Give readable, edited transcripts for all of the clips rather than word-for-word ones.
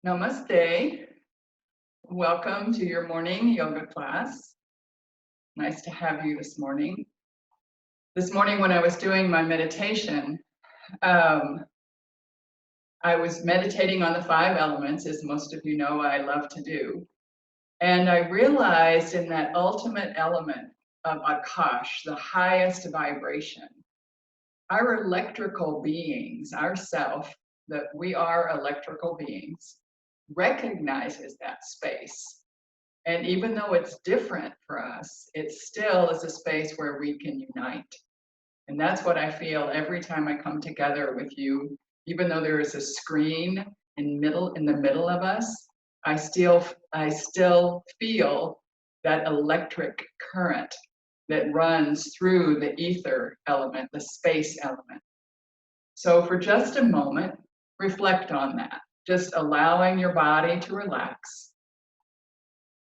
Namaste. Welcome to your morning yoga class. Nice to have you this morning. This morning when I was doing my meditation, I was meditating on the 5 elements, as most of you know I love to do. And I realized in that ultimate element of Akash, the highest vibration, our electrical beings, ourself, that we are electrical beings, recognizes that space. And even though it's different for us, it still is a space where we can unite. And that's what I feel every time I come together with you. Even though there is a screen in the middle of us, I still feel that electric current that runs through the ether element, the space element. So for just a moment, reflect on that. Just allowing your body to relax,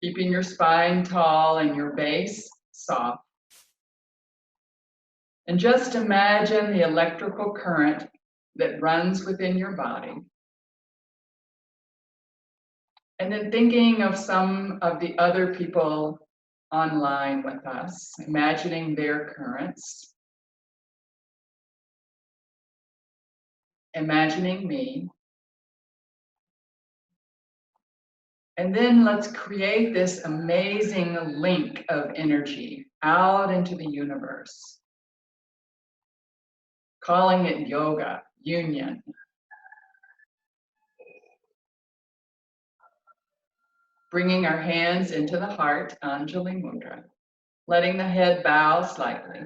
keeping your spine tall and your base soft. And just imagine the electrical current that runs within your body. And then thinking of some of the other people online with us, imagining their currents. Imagining me. And then let's create this amazing link of energy out into the universe. Calling it yoga, union. Bringing our hands into the heart, Anjali Mudra. Letting the head bow slightly.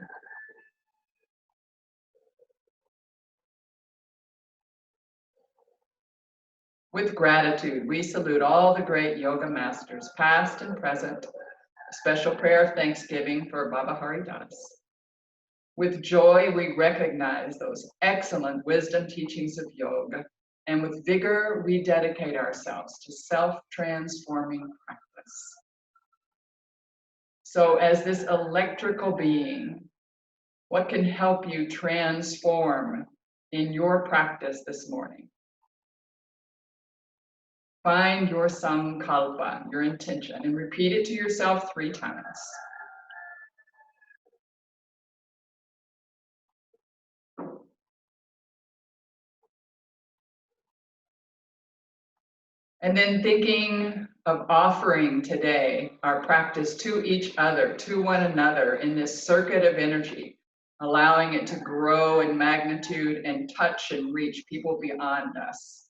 With gratitude, we salute all the great yoga masters, past and present. A special prayer of thanksgiving for Baba Hari Das. With joy, we recognize those excellent wisdom teachings of yoga, and with vigor, we dedicate ourselves to self-transforming practice. So as this electrical being, what can help you transform in your practice this morning? Find your sankalpa, your intention, and repeat it to yourself 3 times. And then thinking of offering today our practice to each other, to one another in this circuit of energy, allowing it to grow in magnitude and touch and reach people beyond us.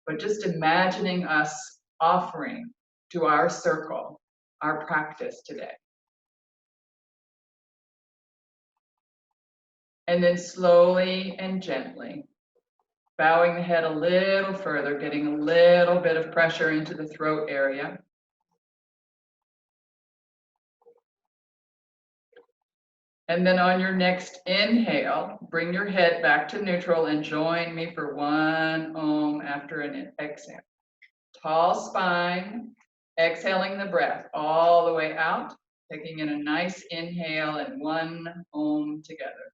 But just imagining us offering to our circle our practice today. And then slowly and gently, bowing the head a little further, getting a little bit of pressure into the throat area. And then on your next inhale, bring your head back to neutral and join me for 1 Om after an exhale. Tall spine, exhaling the breath all the way out, taking in a nice inhale and 1 Om together.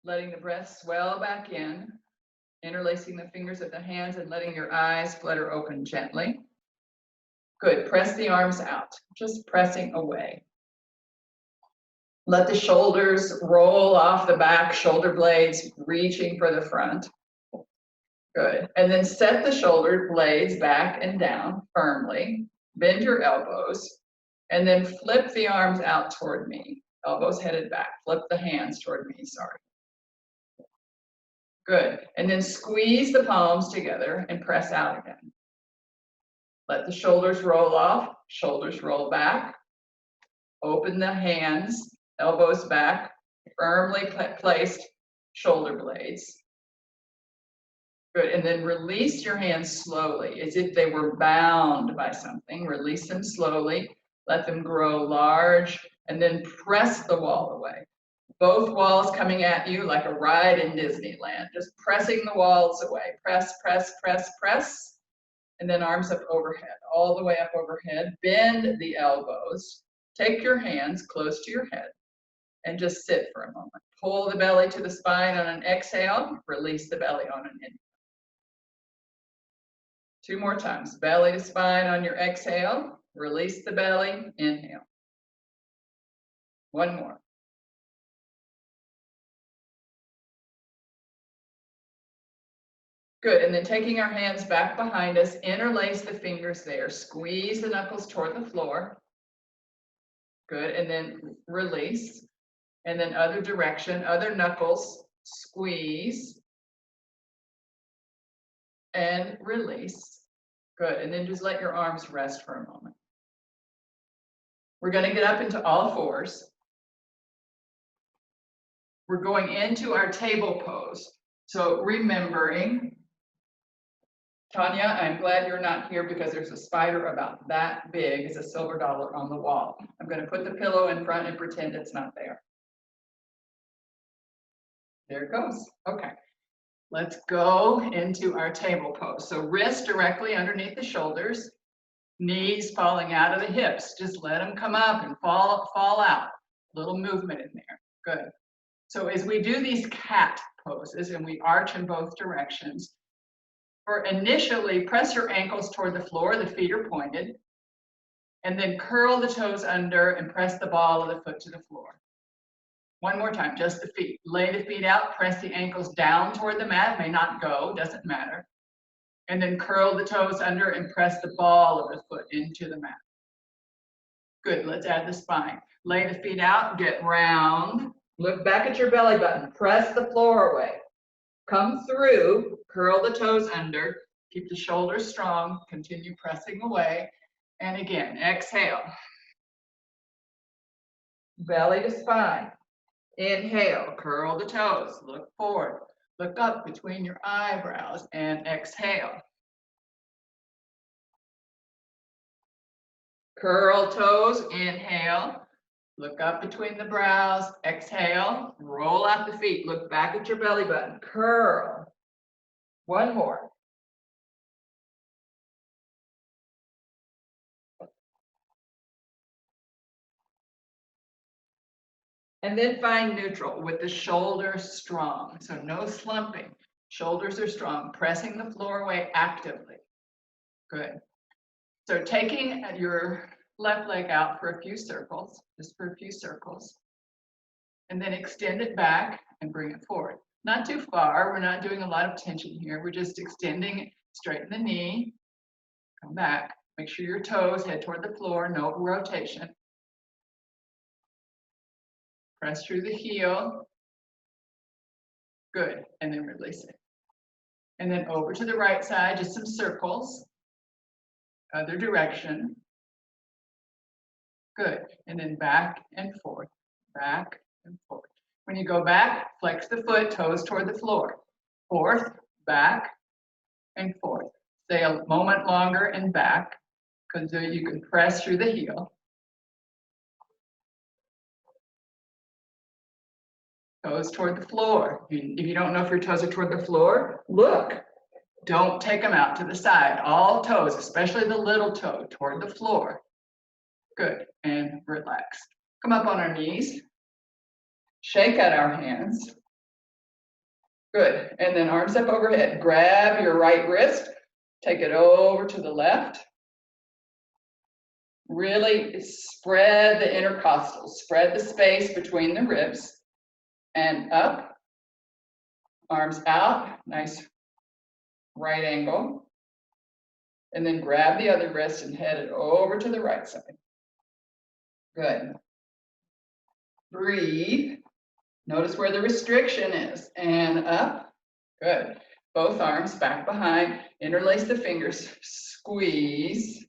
Letting the breath swell back in, interlacing the fingers of the hands and letting your eyes flutter open gently. Good, press the arms out, just pressing away. Let the shoulders roll off the back, shoulder blades reaching for the front. Good, and then set the shoulder blades back and down firmly. Bend your elbows, and then flip the arms out toward me. Elbows headed back, flip the hands toward me, sorry. Good, and then squeeze the palms together and press out again. Let the shoulders roll off, shoulders roll back. Open the hands, elbows back, firmly placed shoulder blades. Good, and then release your hands slowly, as if they were bound by something. Release them slowly, let them grow large, and then press the wall away. Both walls coming at you like a ride in Disneyland, just pressing the walls away. Press, press, press, press. And then arms up overhead, all the way up overhead. Bend the elbows. Take your hands close to your head and just sit for a moment. Pull the belly to the spine on an exhale. Release the belly on an inhale. 2 more times. Belly to spine on your exhale. Release the belly. Inhale. 1 more. Good, and then taking our hands back behind us, interlace the fingers there. Squeeze the knuckles toward the floor. Good, and then release. And then other direction, other knuckles, squeeze. And release. Good, and then just let your arms rest for a moment. We're going to get up into all fours. We're going into our table pose. So remembering, Tanya, I'm glad you're not here because there's a spider about that big as a silver dollar on the wall. I'm going to put the pillow in front and pretend it's not there. There it goes. Okay. Let's go into our table pose. So wrists directly underneath the shoulders, knees falling out of the hips. Just let them come up and fall out. A little movement in there. Good. So as we do these cat poses and we arch in both directions, for initially press your ankles toward the floor, the feet are pointed, and then curl the toes under and press the ball of the foot to the floor. 1 more time, just the feet. Lay the feet out, press the ankles down toward the mat, may not go, doesn't matter. And then curl the toes under and press the ball of the foot into the mat. Good, let's add the spine. Lay the feet out, get round, look back at your belly button, press the floor away. Come through, curl the toes under, keep the shoulders strong, continue pressing away. And again, exhale. Belly to spine. Inhale, curl the toes, look forward, look up between your eyebrows and exhale. Curl toes, inhale, look up between the brows, exhale, roll out the feet, look back at your belly button, curl. 1 more. And then find neutral with the shoulders strong. So no slumping. Shoulders are strong, pressing the floor away actively. Good. So taking your left leg out for a few circles, just for a few circles. And then extend it back and bring it forward. Not too far. We're not doing a lot of tension here. We're just extending, straighten the knee, come back. Make sure your toes head toward the floor, no rotation. Press through the heel. Good, and then release it. And then over to the right side, just some circles. Other direction. Good, and then back and forth, back and forth. When you go back, flex the foot, toes toward the floor. Forth, back, and forth. Stay a moment longer and back, because you can press through the heel. Toes toward the floor. If you don't know if your toes are toward the floor, look. Don't take them out to the side. All toes, especially the little toe, toward the floor. Good, and relax. Come up on our knees. Shake out our hands. Good, and then arms up overhead. Grab your right wrist. Take it over to the left. Really spread the intercostals. Spread the space between the ribs. And up, arms out, nice right angle. And then grab the other wrist and head it over to the right side. Good. Breathe. Notice where the restriction is. And up. Good. Both arms back behind. Interlace the fingers. Squeeze.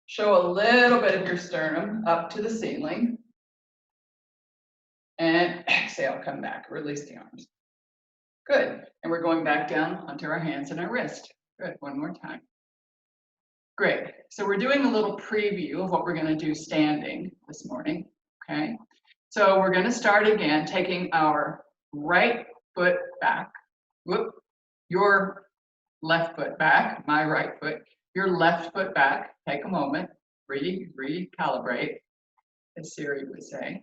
Show a little bit of your sternum up to the ceiling. And exhale, come back, release the arms. Good, and we're going back down onto our hands and our wrist. Good, 1 more time. Great, so we're doing a little preview of what we're gonna do standing this morning, okay? So we're going to start again, taking our right foot back. Whoop, your left foot back, my right foot, your left foot back. Take a moment, recalibrate, as Siri would say.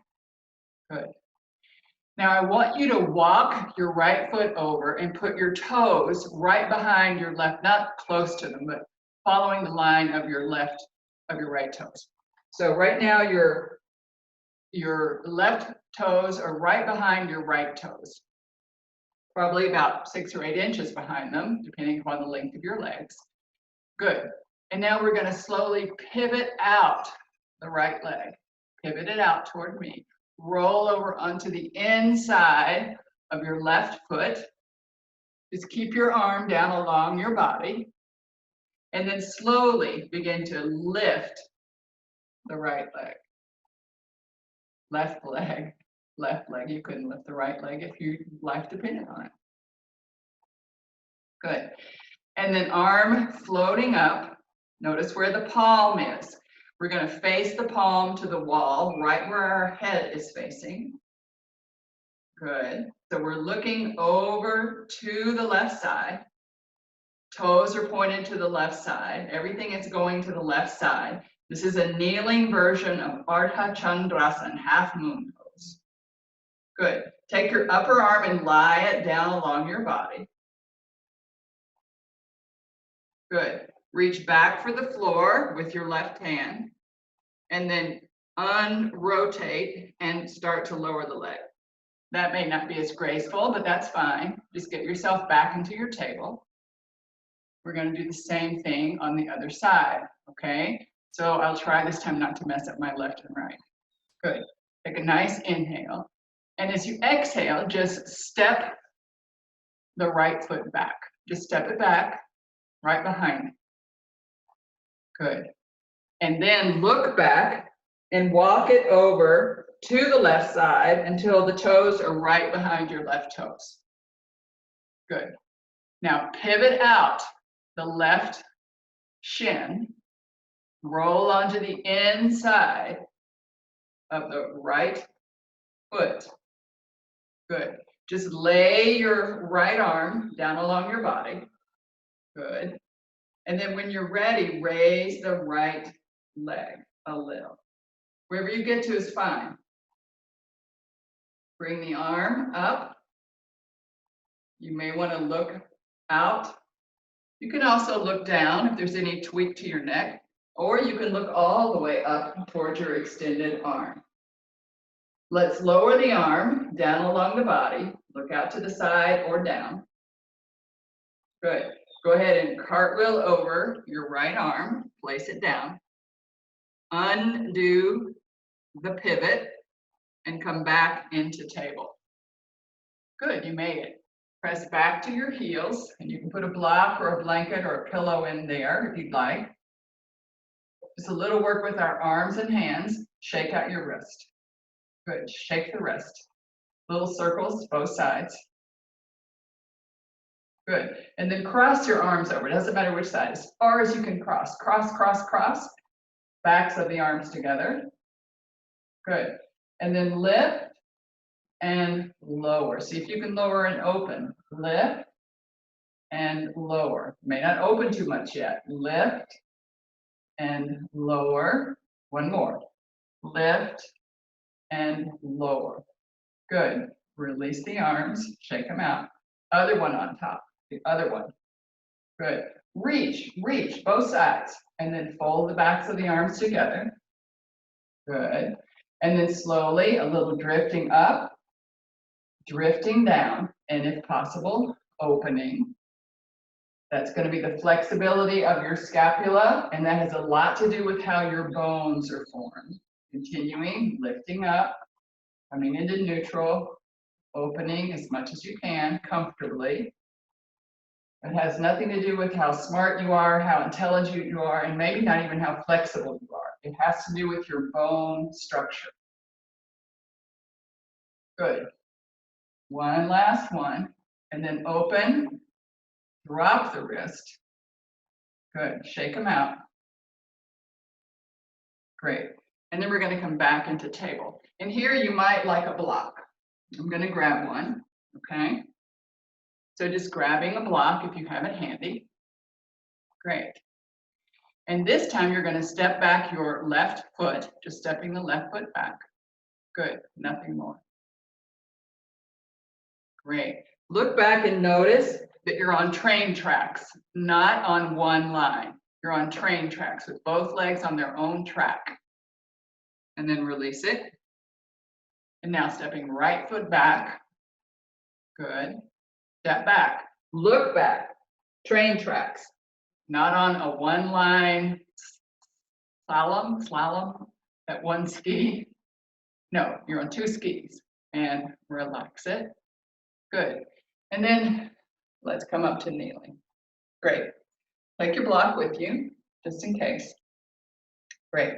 Good. Now I want you to walk your right foot over and put your toes right behind your left, not close to them, but following the line of your left, of your right toes. So right now your left toes are right behind your right toes, probably about 6 or 8 inches behind them, depending upon the length of your legs. Good. And now we're going to slowly pivot out the right leg. Pivot it out toward me. Roll over onto the inside of your left foot. Just keep your arm down along your body. And then slowly begin to lift the right leg. Left leg. Left leg. You couldn't lift the right leg if your life depended on it. Good. And then arm floating up. Notice where the palm is. We're going to face the palm to the wall, right where our head is facing. Good. So we're looking over to the left side. Toes are pointed to the left side. Everything is going to the left side. This is a kneeling version of Ardha Chandrasana, half moon pose. Good. Take your upper arm and lie it down along your body. Good. Reach back for the floor with your left hand, and then unrotate and start to lower the leg. That may not be as graceful, but that's fine. Just get yourself back into your table. We're going to do the same thing on the other side, okay? So I'll try this time not to mess up my left and right. Good. Take a nice inhale. And as you exhale, just step the right foot back. Just step it back, right behind it. Good. And then look back and walk it over to the left side until the toes are right behind your left toes. Good. Now pivot out the left shin, roll onto the inside of the right foot. Good. Just lay your right arm down along your body. Good. And then when you're ready, raise the right leg a little. Wherever you get to is fine. Bring the arm up. You may want to look out. You can also look down if there's any tweak to your neck, or you can look all the way up towards your extended arm. Let's lower the arm down along the body. Look out to the side or down. Good. Go ahead and cartwheel over your right arm. Place it down. Undo the pivot and come back into table. Good, you made it. Press back to your heels, and you can put a block or a blanket or a pillow in there if you'd like. Just a little work with our arms and hands. Shake out your wrist. Good, shake the wrist. Little circles, both sides. Good, and then cross your arms over. It doesn't matter which side, as far as you can cross. Cross, cross, cross. Backs of the arms together. Good, and then lift and lower. See if you can lower and open. Lift and lower. May not open too much yet. Lift and lower. One more. Lift and lower. Good. Release the arms. Shake them out. Other one on top. The other one. Good. Reach, reach, both sides. And then fold the backs of the arms together. Good. And then slowly, a little drifting up. Drifting down, and if possible, opening. That's going to be the flexibility of your scapula, and that has a lot to do with how your bones are formed. Continuing, lifting up, coming into neutral, opening as much as you can, comfortably. It has nothing to do with how smart you are, how intelligent you are, and maybe not even how flexible you are. It has to do with your bone structure. Good. One last one, and then open, drop the wrist. Good, shake them out. Great. And then we're going to come back into table. And here you might like a block. I'm going to grab one, okay? So just grabbing a block if you have it handy. Great. And this time you're going to step back your left foot, just stepping the left foot back. Good, nothing more. Great. Look back and notice that you're on train tracks, not on one line. You're on train tracks with both legs on their own track. And then release it. And now stepping right foot back. Good. Step back. Look back. Train tracks. Not on a one line slalom at one ski. No, you're on two skis. And relax it. Good. And then let's come up to kneeling. Great. Take your block with you, just in case. Great.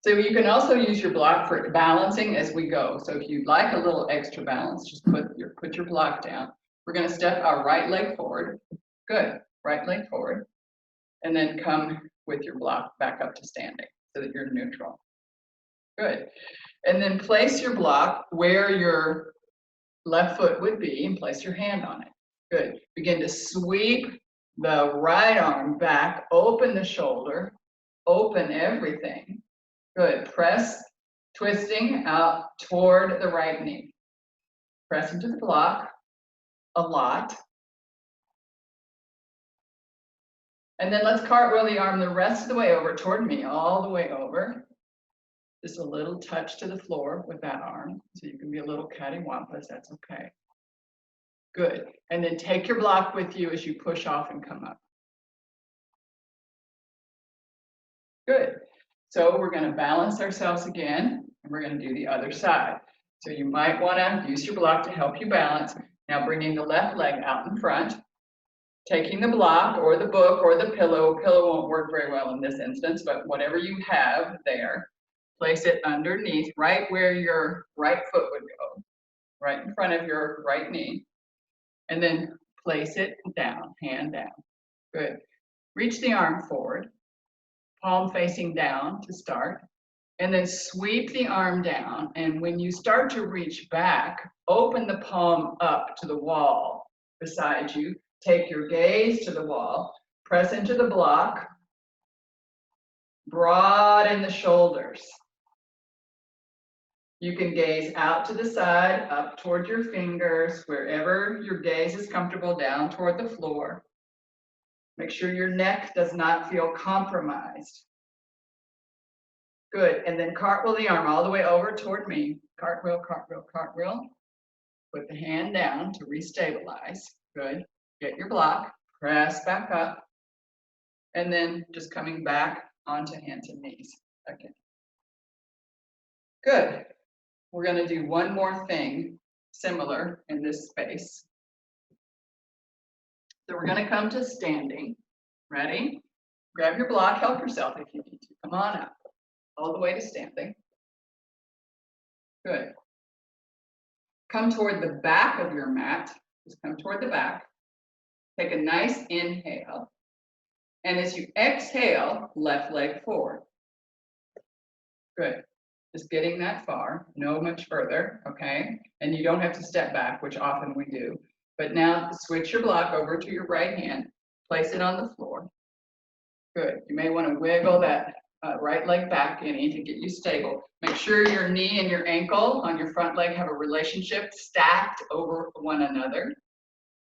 So you can also use your block for balancing as we go. So if you'd like a little extra balance, just put your block down. We're going to step our right leg forward. Good. Right leg forward. And then come with your block back up to standing so that you're neutral. Good. And then place your block where your left foot would be and place your hand on it. Good. Begin to sweep the right arm back, open the shoulder, open everything. Good. Press, twisting out toward the right knee. Press into the block a lot. And then let's cartwheel the arm the rest of the way over toward me, all the way over. Just a little touch to the floor with that arm. So you can be a little cattywampus, that's okay. Good. And then take your block with you as you push off and come up. Good. So we're going to balance ourselves again, and we're going to do the other side. So you might want to use your block to help you balance. Now bringing the left leg out in front, taking the block or the book or the pillow. Pillow won't work very well in this instance, but whatever you have there, place it underneath, right where your right foot would go, right in front of your right knee. And then place it down, hand down. Good. Reach the arm forward, palm facing down to start, and then sweep the arm down. And when you start to reach back, open the palm up to the wall beside you. Take your gaze to the wall, press into the block, broaden the shoulders. You can gaze out to the side, up toward your fingers, wherever your gaze is comfortable, down toward the floor. Make sure your neck does not feel compromised. Good, and then cartwheel the arm all the way over toward me. Cartwheel, cartwheel, cartwheel. Put the hand down to restabilize. Good, get your block, press back up, and then just coming back onto hands and knees again. Good. We're going to do one more thing similar in this space. So we're going to come to standing. Ready? Grab your block, help yourself if you need to. Come on up. All the way to standing. Good. Come toward the back of your mat. Just come toward the back. Take a nice inhale. And as you exhale, left leg forward. Good. Just getting that far, no much further, okay? And you don't have to step back, which often we do. But now switch your block over to your right hand, place it on the floor. Good. You may want to wiggle that right leg back in to get you stable. Make sure your knee and your ankle on your front leg have a relationship stacked over one another.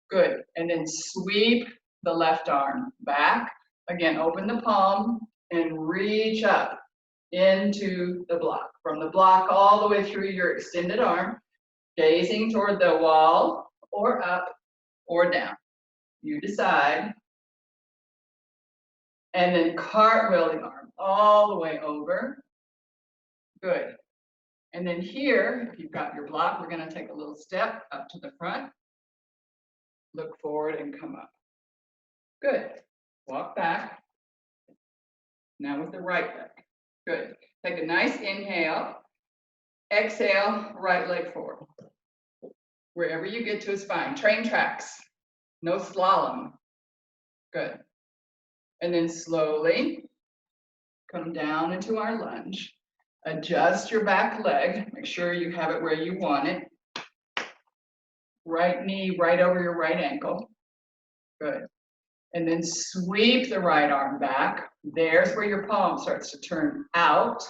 Good. And then sweep the left arm back. Again, open the palm and reach up into the block. From the block all the way through your extended arm, gazing toward the wall or up or down. You decide. And then cartwheel the arm all the way over. Good. And then here, if you've got your block, we're going to take a little step up to the front. Look forward and come up. Good. Walk back. Now with the right leg. Good. Take a nice inhale. Exhale, right leg forward. Wherever you get to is fine. Train tracks. No slalom. Good. And then slowly come down into our lunge. Adjust your back leg. Make sure you have it where you want it. Right knee right over your right ankle. Good. And then sweep the right arm back. There's where your palm starts to turn out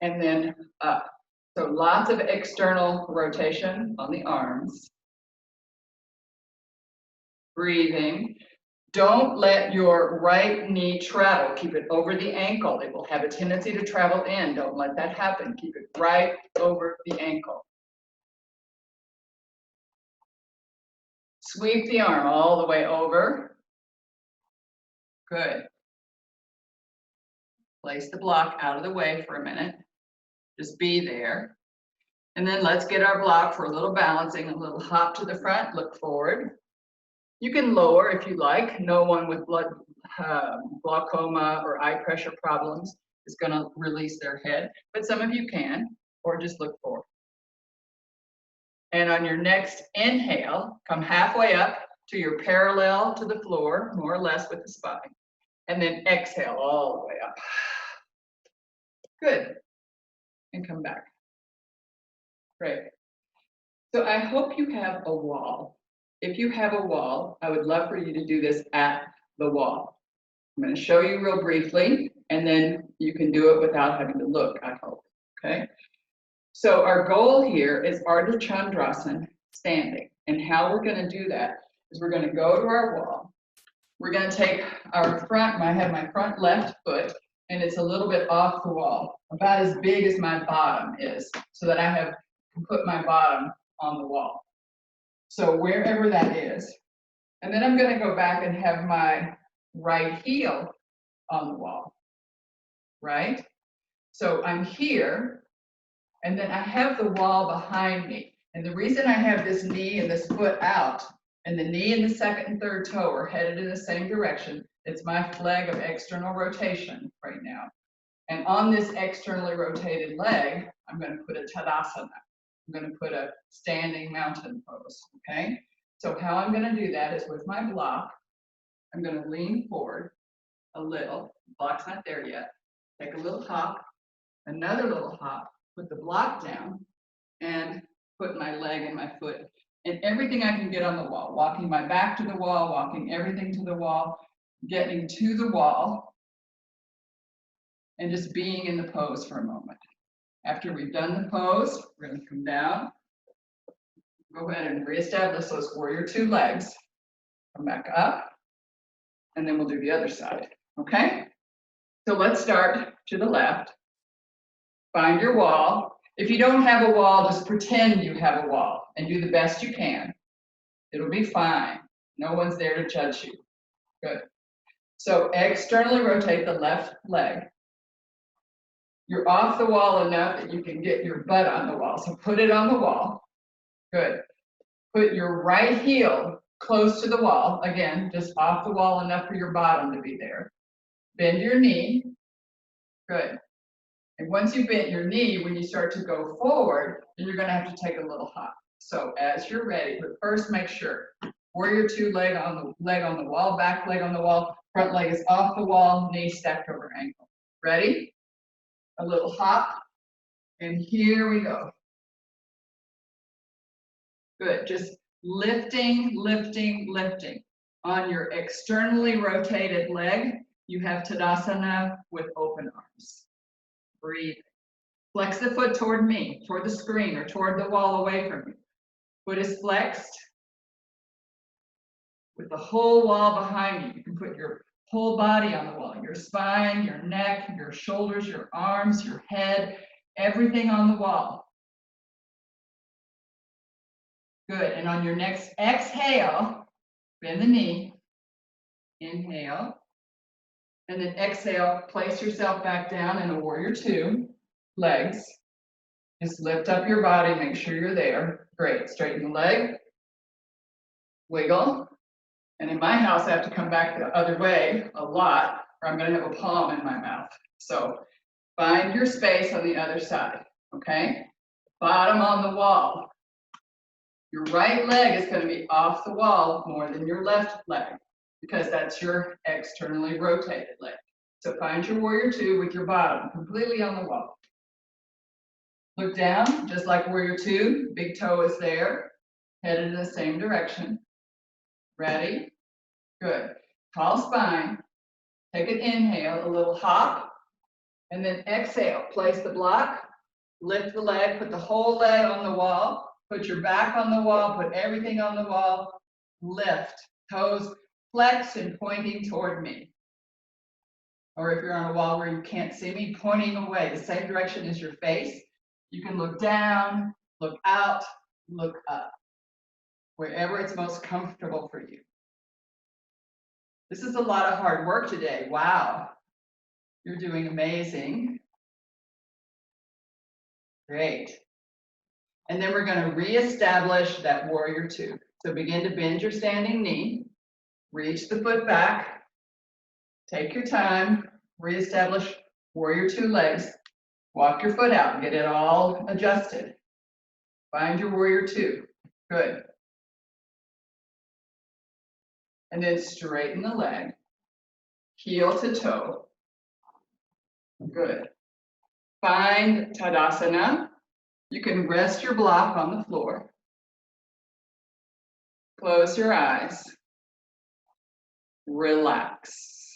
and then up. So lots of external rotation on the arms. Breathing. Don't let your right knee travel. Keep it over the ankle. It will have a tendency to travel in. Don't let that happen. Keep it right over the ankle. Sweep the arm all the way over. Good. Place the block out of the way for a minute. Just be there. And then let's get our block for a little balancing, a little hop to the front, look forward. You can lower if you like. No one with glaucoma or eye pressure problems is going to release their head, but some of you can, or just look forward. And on your next inhale, come halfway up to your parallel to the floor, more or less with the spine. And then exhale all the way up. Good. And come back. Great. So I hope you have a wall. If you have a wall, I would love for you to do this at the wall. I'm going to show you real briefly, and then you can do it without having to look, I hope. Okay? So our goal here is Ardha Chandrasana, standing. And how we're going to do that is we're going to go to our wall. We're going to take our front, I have my front left foot, and it's a little bit off the wall, about as big as my bottom is, so that I can put my bottom on the wall. So wherever that is. And then I'm going to go back and have my right heel on the wall, right? So I'm here, and then I have the wall behind me. And the reason I have this knee and this foot out, and the knee and the second and third toe are headed in the same direction, it's my leg of external rotation right now. And on this externally rotated leg, I'm going to put a Tadasana. I'm going to put a standing mountain pose, okay? So how I'm going to do that is with my block, I'm going to lean forward a little. The block's not there yet. Take a little hop, another little hop, put the block down, and put my leg and my foot and everything I can get on the wall. Walking my back to the wall, walking everything to the wall, getting to the wall, and just being in the pose for a moment. After we've done the pose, we're going to come down. Go ahead and reestablish those warrior two legs. Come back up, and then we'll do the other side, okay? So let's start to the left. Find your wall. If you don't have a wall, just pretend you have a wall and do the best you can. It'll be fine. No one's there to judge you. Good. So externally rotate the left leg. You're off the wall enough that you can get your butt on the wall. So put it on the wall. Good. Put your right heel close to the wall. Again, just off the wall enough for your bottom to be there. Bend your knee. Good. And once you bend your knee, when you start to go forward, then you're going to have to take a little hop. So as you're ready, but first make sure warrior two leg on the wall, back leg on the wall, front leg is off the wall, knee stacked over ankle. Ready? A little hop, and here we go. Good, just lifting, lifting, lifting. On your externally rotated leg, you have Tadasana with open arms. Breathe. Flex the foot toward me, toward the screen, or toward the wall away from you. Foot is flexed with the whole wall behind you. You can put your whole body on the wall, your spine, your neck, your shoulders, your arms, your head, everything on the wall. Good, and on your next exhale, bend the knee, inhale, and then exhale, place yourself back down in a warrior two, legs. Just lift up your body, make sure you're there. Great, straighten the leg, wiggle. And in my house, I have to come back the other way a lot, or I'm going to have a palm in my mouth. So find your space on the other side, okay? Bottom on the wall. Your right leg is going to be off the wall more than your left leg, because that's your externally rotated leg. So find your warrior two with your bottom completely on the wall. Look down, just like warrior two. Big toe is there, headed in the same direction. Ready? Good. Tall spine. Take an inhale, a little hop, and then exhale. Place the block, lift the leg, put the whole leg on the wall, put your back on the wall, put everything on the wall, lift. Toes flexed and pointing toward me. Or if you're on a wall where you can't see me, pointing away, the same direction as your face. You can look down, look out, look up, wherever it's most comfortable for you. This is a lot of hard work today. Wow. You're doing amazing. Great. And then we're going to reestablish that warrior two. So begin to bend your standing knee, reach the foot back, take your time, reestablish warrior two legs, walk your foot out, get it all adjusted. Find your warrior two. Good. And then straighten the leg, heel to toe. Good. Find Tadasana. You can rest your block on the floor. Close your eyes. Relax.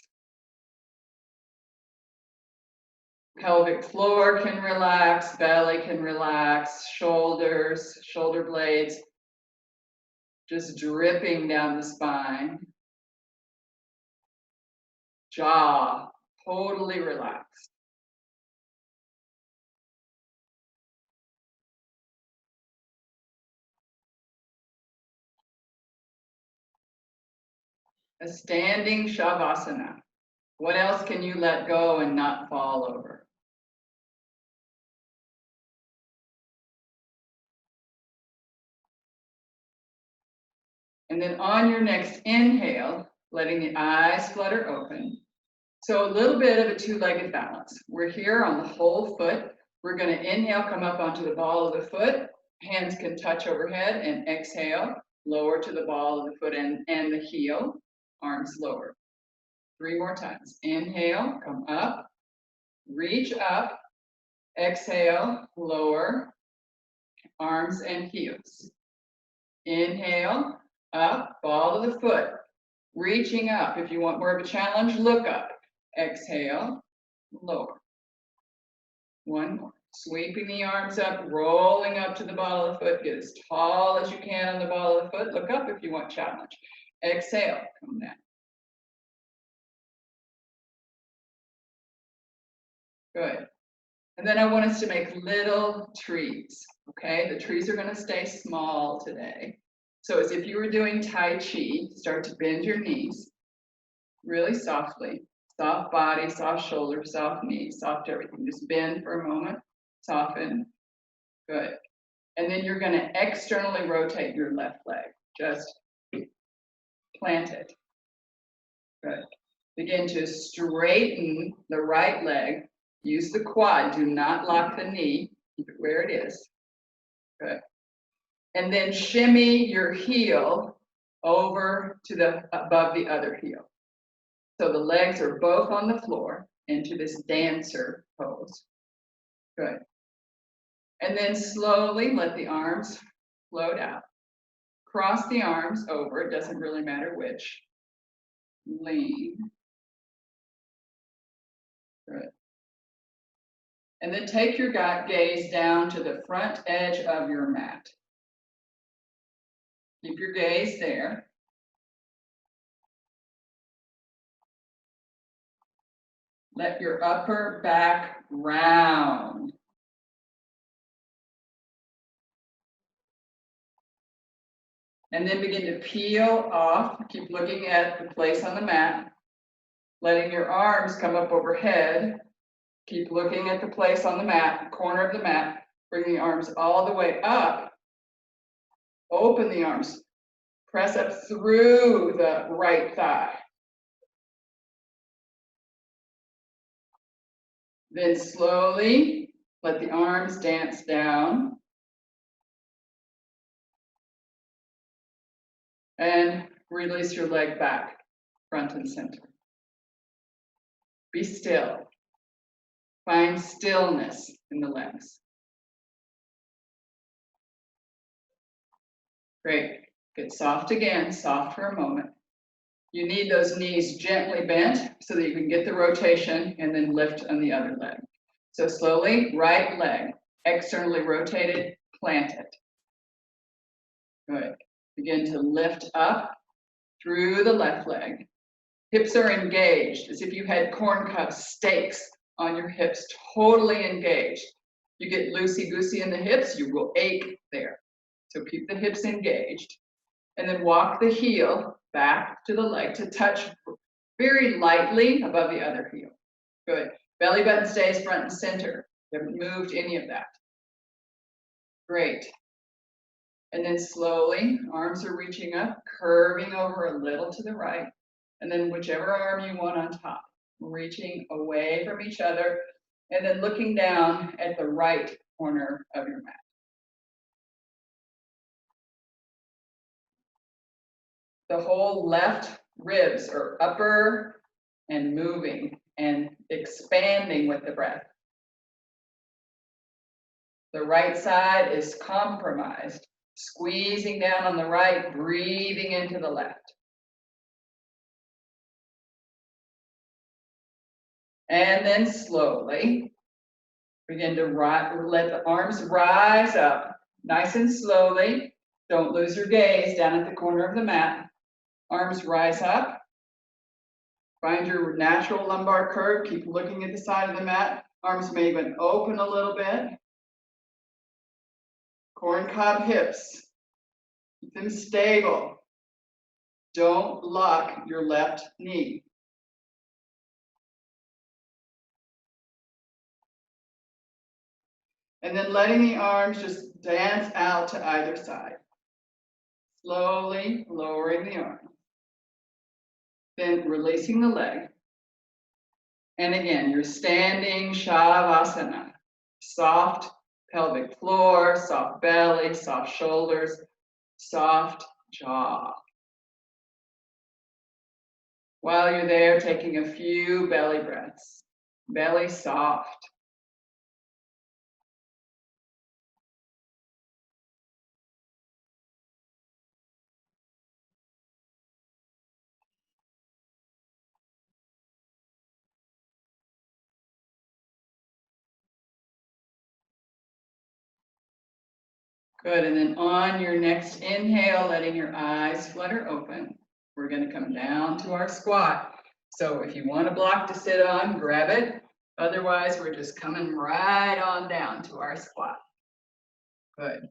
Pelvic floor can relax, belly can relax, shoulders, shoulder blades, just dripping down the spine. Jaw, totally relaxed. A standing Shavasana. What else can you let go and not fall over? And then on your next inhale, letting the eyes flutter open. So a little bit of a two-legged balance. We're here on the whole foot. We're going to inhale, come up onto the ball of the foot. Hands can touch overhead, and exhale, lower to the ball of the foot and the heel. Arms lower. 3 more times. Inhale, come up, reach up, exhale, lower, arms and heels. Inhale, up, ball of the foot, reaching up. If you want more of a challenge, look up. Exhale, lower. 1 more. Sweeping the arms up, rolling up to the ball of the foot. Get as tall as you can on the ball of the foot. Look up if you want challenge. Exhale, come down. Good. And then I want us to make little trees, okay? The trees are going to stay small today. So as if you were doing Tai Chi, start to bend your knees really softly. Soft body, soft shoulder, soft knee, soft everything. Just bend for a moment, soften. Good. And then you're going to externally rotate your left leg. Just plant it. Good. Begin to straighten the right leg. Use the quad. Do not lock the knee. Keep it where it is. Good. And then shimmy your heel over to the above the other heel. So the legs are both on the floor into this dancer pose. Good. And then slowly let the arms float out. Cross the arms over. It doesn't really matter which. Lean. Good. And then take your gaze down to the front edge of your mat. Keep your gaze there. Let your upper back round. And then begin to peel off. Keep looking at the place on the mat. Letting your arms come up overhead. Keep looking at the place on the mat, corner of the mat. Bring the arms all the way up. Open the arms. Press up through the right thigh. Then slowly let the arms dance down. And release your leg back, front and center. Be still. Find stillness in the legs. Great. Get soft again, soft for a moment. You need those knees gently bent so that you can get the rotation and then lift on the other leg. So slowly, right leg, externally rotated, plant it. Good. Begin to lift up through the left leg. Hips are engaged, as if you had corn cup steaks on your hips, totally engaged. You get loosey-goosey in the hips, you will ache there. So keep the hips engaged. And then walk the heel back to the leg to touch very lightly above the other heel. Good. Belly button stays front and center. You haven't moved any of that. Great. And then slowly, arms are reaching up, curving over a little to the right. And then whichever arm you want on top, reaching away from each other, and then looking down at the right corner of your mat. The whole left ribs are upper and moving and expanding with the breath. The right side is compromised, squeezing down on the right, breathing into the left. And then slowly begin to let the arms rise up, nice and slowly. Don't lose your gaze down at the corner of the mat. Arms rise up. Find your natural lumbar curve. Keep looking at the side of the mat. Arms may even open a little bit. Corn cob hips. Keep them stable. Don't lock your left knee. And then letting the arms just dance out to either side. Slowly lowering the arm. Then releasing the leg. And again, you're standing Shavasana. Soft pelvic floor, soft belly, soft shoulders, soft jaw. While you're there, taking a few belly breaths. Belly soft. Good, and then on your next inhale, letting your eyes flutter open, we're going to come down to our squat. So if you want a block to sit on, grab it. Otherwise, we're just coming right on down to our squat. Good.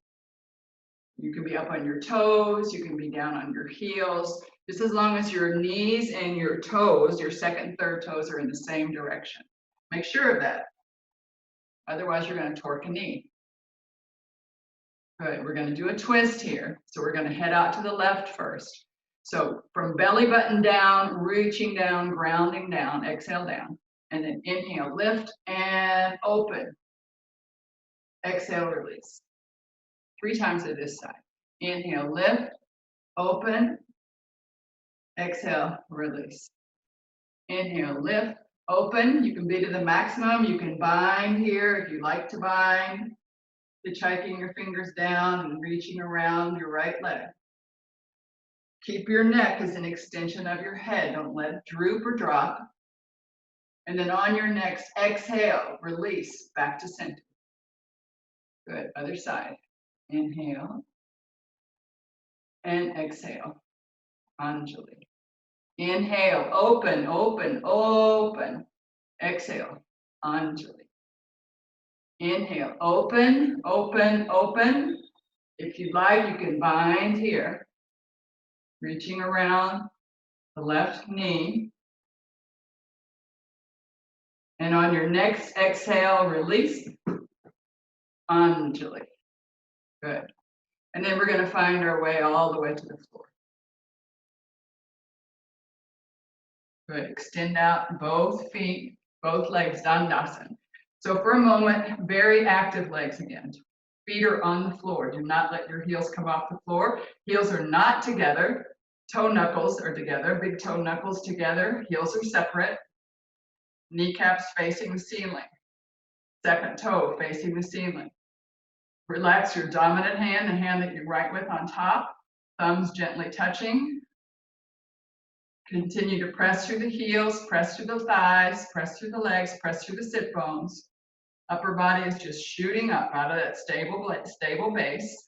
You can be up on your toes, you can be down on your heels, just as long as your knees and your toes, your second and third toes are in the same direction. Make sure of that. Otherwise, you're going to torque a knee. Good, we're going to do a twist here. So we're going to head out to the left first. So from belly button down, reaching down, grounding down, exhale down. And then inhale, lift and open. Exhale, release. 3 times at this side. Inhale, lift, open. Exhale, release. Inhale, lift, open. You can be to the maximum. You can bind here if you like to bind. Hitchhiking your fingers down and reaching around your right leg. Keep your neck as an extension of your head. Don't let it droop or drop. And then on your next exhale, release back to center. Good, other side. Inhale and exhale. Anjali. Inhale, open, open, open. Exhale, Anjali. Inhale, open, open, open. If you like, you can bind here. Reaching around the left knee. And on your next exhale, release. Anjali. Good. And then we're going to find our way all the way to the floor. Good. Extend out both feet, both legs, Dandasana. So for a moment, very active legs again. Feet are on the floor. Do not let your heels come off the floor. Heels are not together. Toe knuckles are together. Big toe knuckles together. Heels are separate. Kneecaps facing the ceiling. Second toe facing the ceiling. Relax your dominant hand, the hand that you write with on top. thumbs gently touching. Continue to press through the heels, press through the thighs, press through the legs, press through the sit bones. Upper body is just shooting up out of that stable base.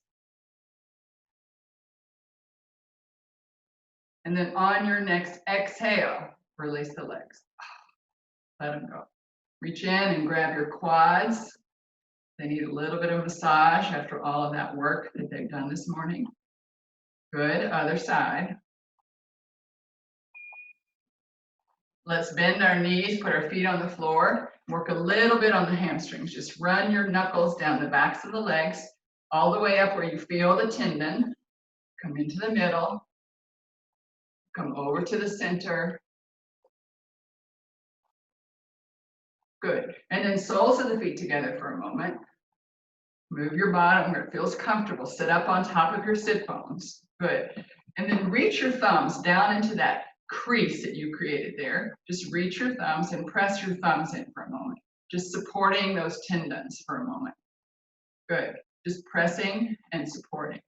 And then on your next exhale, release the legs. Let them go. Reach in and grab your quads. They need a little bit of massage after all of that work that they've done this morning. Good, other side. Let's bend our knees, put our feet on the floor, work a little bit on the hamstrings. Just run your knuckles down the backs of the legs, all the way up where you feel the tendon. Come into the middle, come over to the center. Good, and then soles of the feet together for a moment. Move your bottom where it feels comfortable. Sit up on top of your sit bones. Good, and then reach your thumbs down into that crease that you created there. Just reach your thumbs and press your thumbs in for a moment. Just supporting those tendons for a moment. Good. Just pressing and supporting.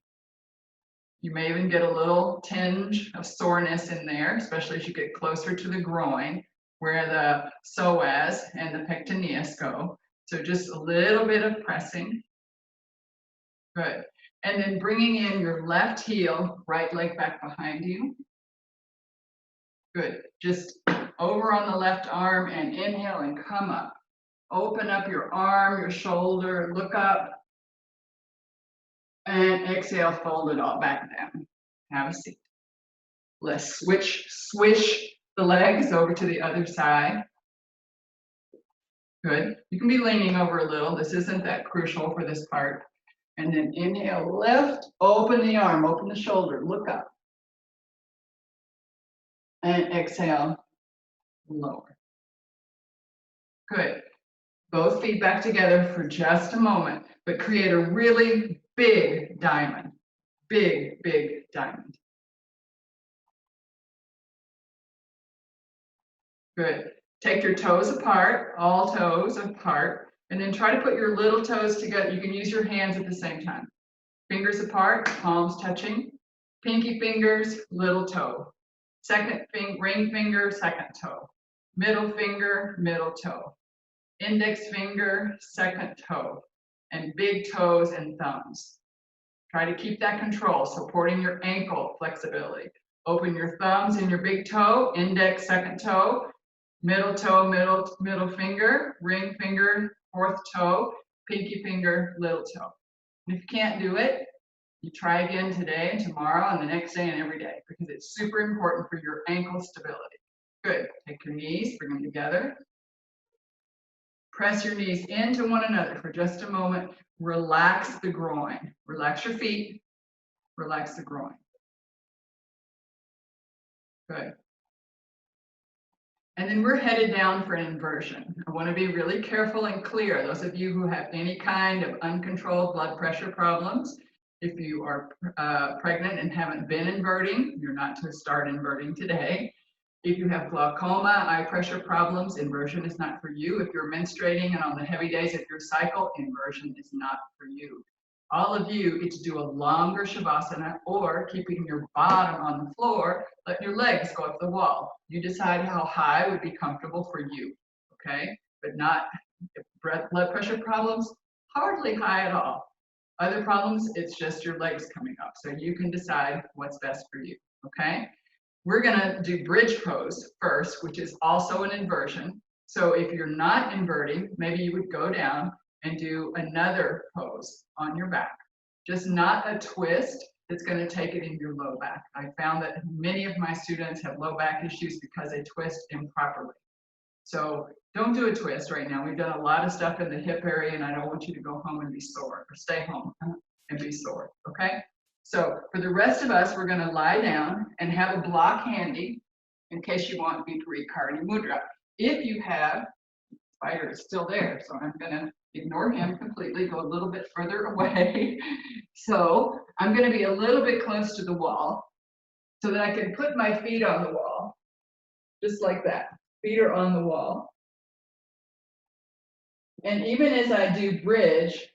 You may even get a little tinge of soreness in there, especially as you get closer to the groin, where the psoas and the pectineus go. So just a little bit of pressing. Good. And then bringing in your left heel, right leg back behind you. Good. Just over on the left arm and inhale and come up. Open up your arm, your shoulder, look up. And exhale, fold it all back down. Have a seat. Let's swish the legs over to the other side. Good. You can be leaning over a little. This isn't that crucial for this part. And then inhale, lift, open the arm, open the shoulder, look up. And exhale, lower. Good. Both feet back together for just a moment, but create a really big diamond. Big, big diamond. Good. Take your toes apart, all toes apart, and then try to put your little toes together. You can use your hands at the same time. Fingers apart, palms touching. Pinky fingers, little toe. Second ring finger, second toe. Middle finger, middle toe. Index finger, second toe. And big toes and thumbs. Try to keep that control, supporting your ankle flexibility. Open your thumbs and your big toe, index, second toe, middle toe, middle finger, ring finger, fourth toe, pinky finger, little toe. And if you can't do it, you try again today and tomorrow and the next day and every day, because it's super important for your ankle stability. Good. Take your knees, bring them together. Press your knees into one another for just a moment. Relax the groin. Relax your feet. Relax the groin. Good. And then we're headed down for an inversion. I want to be really careful and clear. Those of you who have any kind of uncontrolled blood pressure problems, if you are pregnant and haven't been inverting, you're not to start inverting today. If you have glaucoma, eye pressure problems, inversion is not for you. If you're menstruating and on the heavy days of your cycle, inversion is not for you. All of you get to do a longer Shavasana or keeping your bottom on the floor, let your legs go up the wall. You decide how high would be comfortable for you, okay? But not blood pressure problems, hardly high at all. Other problems, it's just your legs coming up. So you can decide what's best for you, okay? We're gonna do bridge pose first, which is also an inversion. So if you're not inverting, maybe you would go down and do another pose on your back. Just not a twist that's gonna take it in your low back. I found that many of my students have low back issues because they twist improperly. So don't do a twist right now. We've done a lot of stuff in the hip area and I don't want you to go home and be sore or stay home and be sore, okay? So for the rest of us, we're gonna lie down and have a block handy in case you want Viparita Mudra. If you have, spider is still there, so I'm gonna ignore him completely, go a little bit further away. So I'm gonna be a little bit close to the wall so that I can put my feet on the wall, just like that. Feet are on the wall. And even as I do bridge,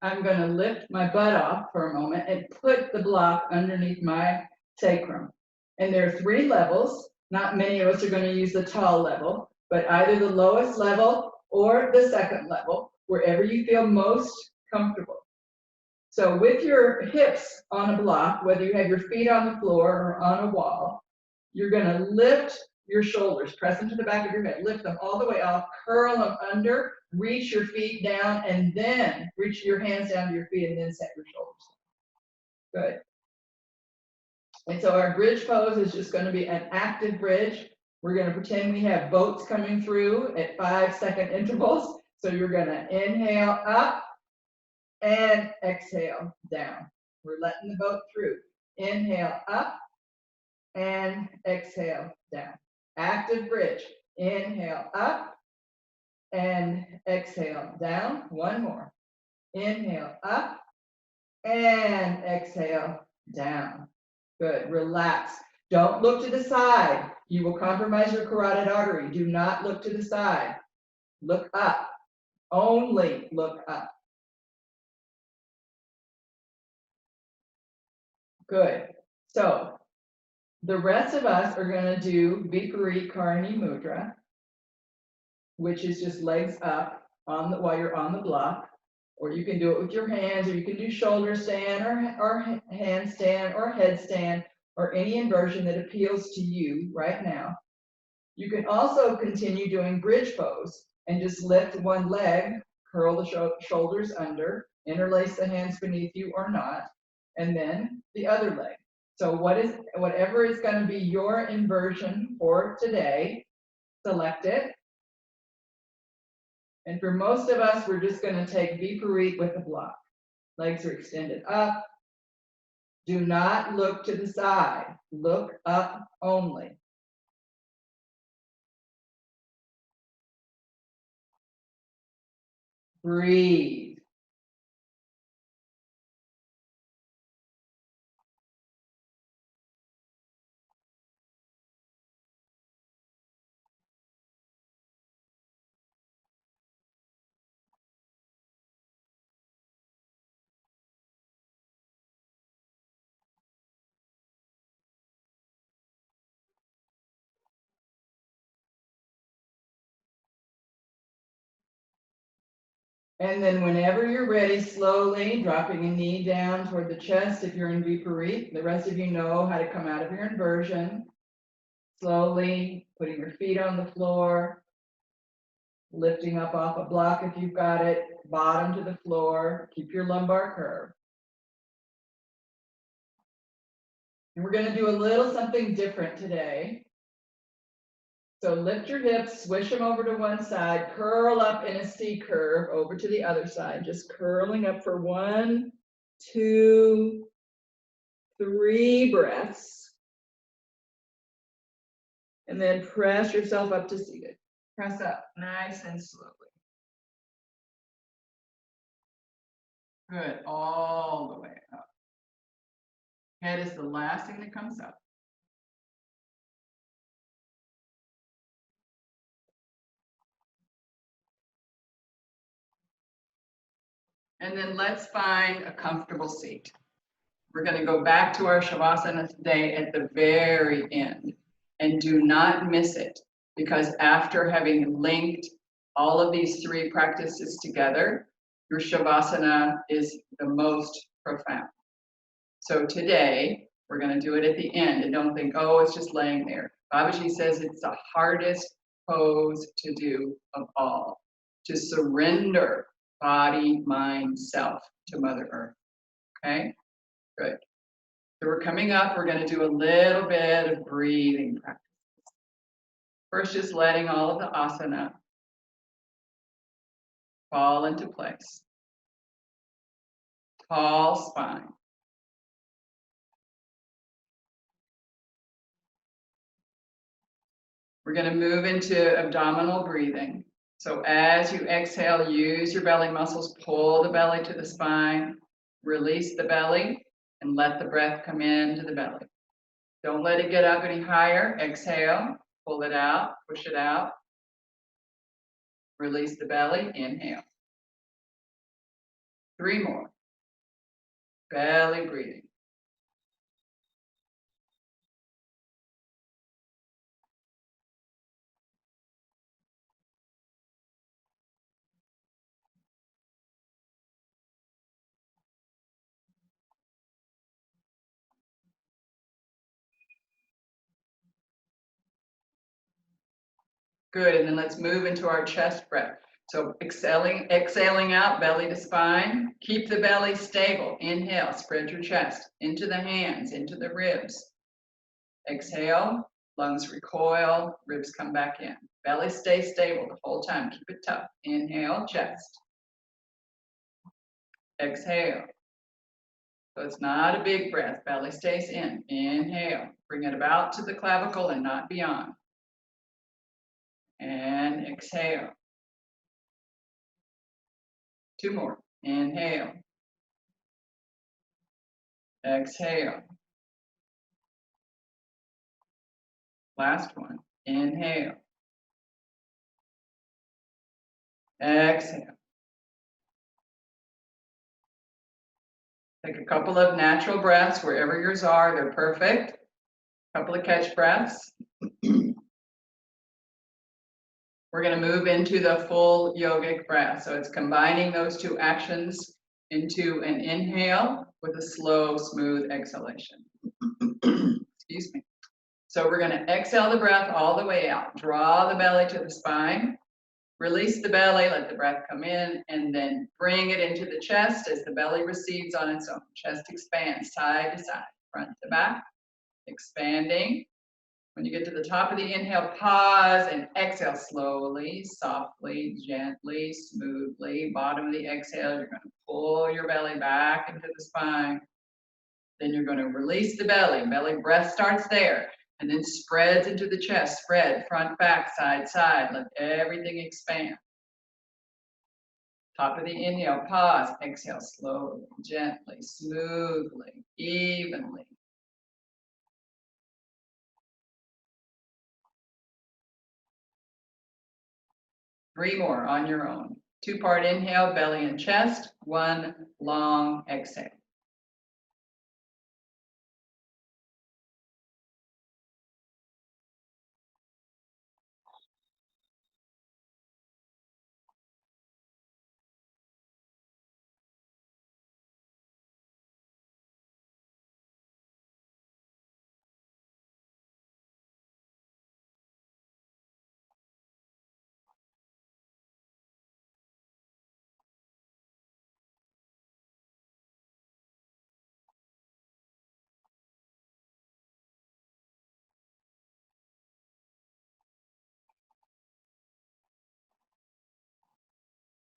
I'm going to lift my butt off for a moment and put the block underneath my sacrum. And there are 3 levels. Not many of us are going to use the tall level, but either the lowest level or the second level, wherever you feel most comfortable. So with your hips on a block, whether you have your feet on the floor or on a wall, you're going to lift your shoulders, press them to the back of your head, lift them all the way off, curl them under, reach your feet down, and then reach your hands down to your feet and then set your shoulders. Good. And so our bridge pose is just going to be an active bridge. We're going to pretend we have boats coming through at 5-second intervals. So you're going to inhale up and exhale down. We're letting the boat through. Inhale up and exhale down. Active bridge. Inhale up and exhale down. One more. Inhale up and exhale down. Good. Relax. Don't look to the side. You will compromise your carotid artery. Do not look to the side. Look up. Only look up. Good. So the rest of us are going to do Viparita Karani Mudra, which is just legs up on the while you're on the block, or you can do it with your hands, or you can do shoulder stand or handstand or headstand or any inversion that appeals to you right now. You can also continue doing bridge pose and just lift one leg, curl the shoulders under, interlace the hands beneath you or not, and then the other leg. So whatever is going to be your inversion for today, select it. And for most of us, we're just going to take Viparita with the block. Legs are extended up. Do not look to the side. Look up only. Breathe. And then whenever you're ready, slowly dropping a knee down toward the chest if you're in Viparita. The rest of you know how to come out of your inversion. Slowly putting your feet on the floor, lifting up off a block if you've got it, bottom to the floor, keep your lumbar curve. And we're going to do a little something different today. So lift your hips, swish them over to one side, curl up in a C curve over to the other side, just curling up for 1, 2, 3 breaths. And then press yourself up to seated. Press up nice and slowly. Good, all the way up. Head is the last thing that comes up. And then let's find a comfortable seat. We're going to go back to our Shavasana today at the very end. And do not miss it, because after having linked all of these 3 practices together, your Shavasana is the most profound. So today, we're going to do it at the end. And don't think, oh, it's just laying there. Babaji says it's the hardest pose to do of all, to surrender body, mind, self to Mother Earth. Okay, good. So we're coming up, we're going to do a little bit of breathing practice. First, just letting all of the asana fall into place. Tall spine. We're going to move into abdominal breathing. So as you exhale, use your belly muscles, pull the belly to the spine, release the belly, and let the breath come into the belly. Don't let it get up any higher. Exhale, pull it out, push it out. Release the belly, inhale. 3 more. Belly breathing. Good, and then let's move into our chest breath. So exhaling out, belly to spine. Keep the belly stable. Inhale, spread your chest into the hands, into the ribs. Exhale, lungs recoil, ribs come back in. Belly stays stable the whole time. Keep it tough. Inhale, chest. Exhale. So it's not a big breath. Belly stays in. Inhale. Bring it about to the clavicle and not beyond. And exhale. 2 more. Inhale. Exhale. Last one. Inhale. Exhale. Take a couple of natural breaths wherever yours are. They're perfect. A couple of catch breaths. We're going to move into the full yogic breath. So it's combining those 2 actions into an inhale with a slow, smooth exhalation. Excuse me. So we're going to exhale the breath all the way out. Draw the belly to the spine. Release the belly, let the breath come in, and then bring it into the chest as the belly recedes on its own. Chest expands side to side, front to back, expanding. When you get to the top of the inhale, pause and exhale slowly, softly, gently, smoothly. Bottom of the exhale, you're going to pull your belly back into the spine. Then you're going to release the belly. Belly breath starts there and then spreads into the chest. Spread, front, back, side, side. Let everything expand. Top of the inhale, pause. Exhale slowly, gently, smoothly, evenly. Three more on your own. 2-part inhale, belly and chest. 1 long exhale.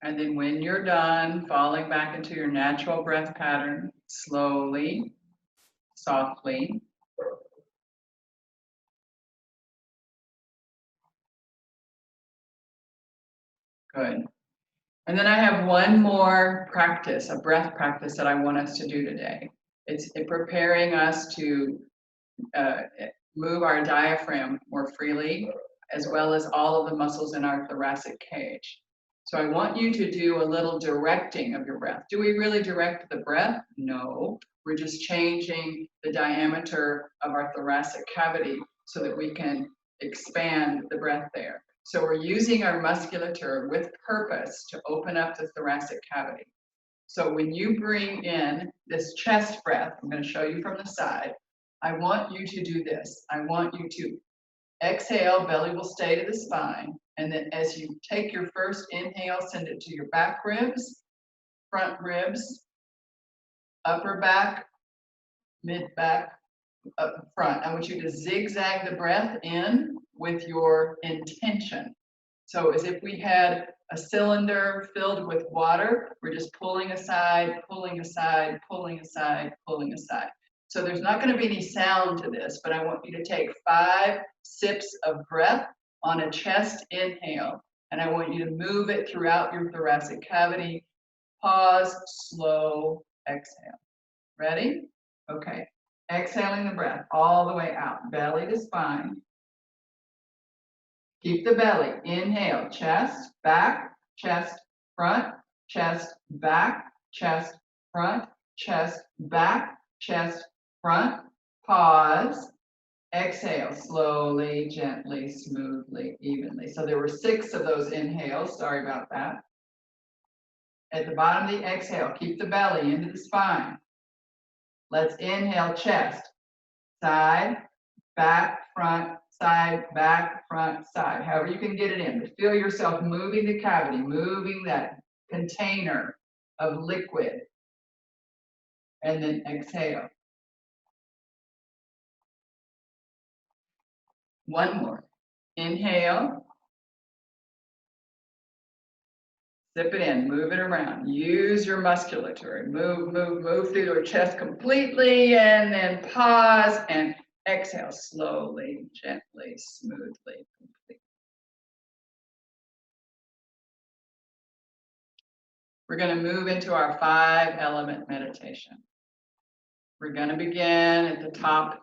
And then when you're done, falling back into your natural breath pattern, slowly, softly. Good. And then I have one more practice, a breath practice that I want us to do today. It's preparing us to move our diaphragm more freely, as well as all of the muscles in our thoracic cage. So I want you to do a little directing of your breath. Do we really direct the breath? No. We're just changing the diameter of our thoracic cavity so that we can expand the breath there. So we're using our musculature with purpose to open up the thoracic cavity. So when you bring in this chest breath, I'm going to show you from the side. I want you to do this. I want you to exhale, belly will stay to the spine. And then as you take your first inhale, send it to your back ribs, front ribs, upper back, mid back, up front. I want you to zigzag the breath in with your intention. So as if we had a cylinder filled with water, we're just pulling aside, pulling aside, pulling aside, pulling aside. So there's not going to be any sound to this, but I want you to take 5 sips of breath on a chest inhale, and I want you to move it throughout your thoracic cavity. Pause, slow, exhale. Ready? Okay. Exhaling the breath all the way out, belly to spine. Keep the belly. Inhale, chest, back, chest, front, chest, back, chest, front, chest, back, chest, front, pause, exhale, slowly, gently, smoothly, evenly. So there were 6 of those inhales, sorry about that. At the bottom of the exhale, keep the belly into the spine. Let's inhale, chest, side, back, front, side, back, front, side. However you can get it in, but feel yourself moving the cavity, moving that container of liquid. And then exhale. One more. Inhale. Zip it in, move it around. Use your musculature. Move, move, move through your chest completely, and then pause and exhale slowly, gently, smoothly, completely. We're going to move into our 5-element meditation. We're going to begin at the top.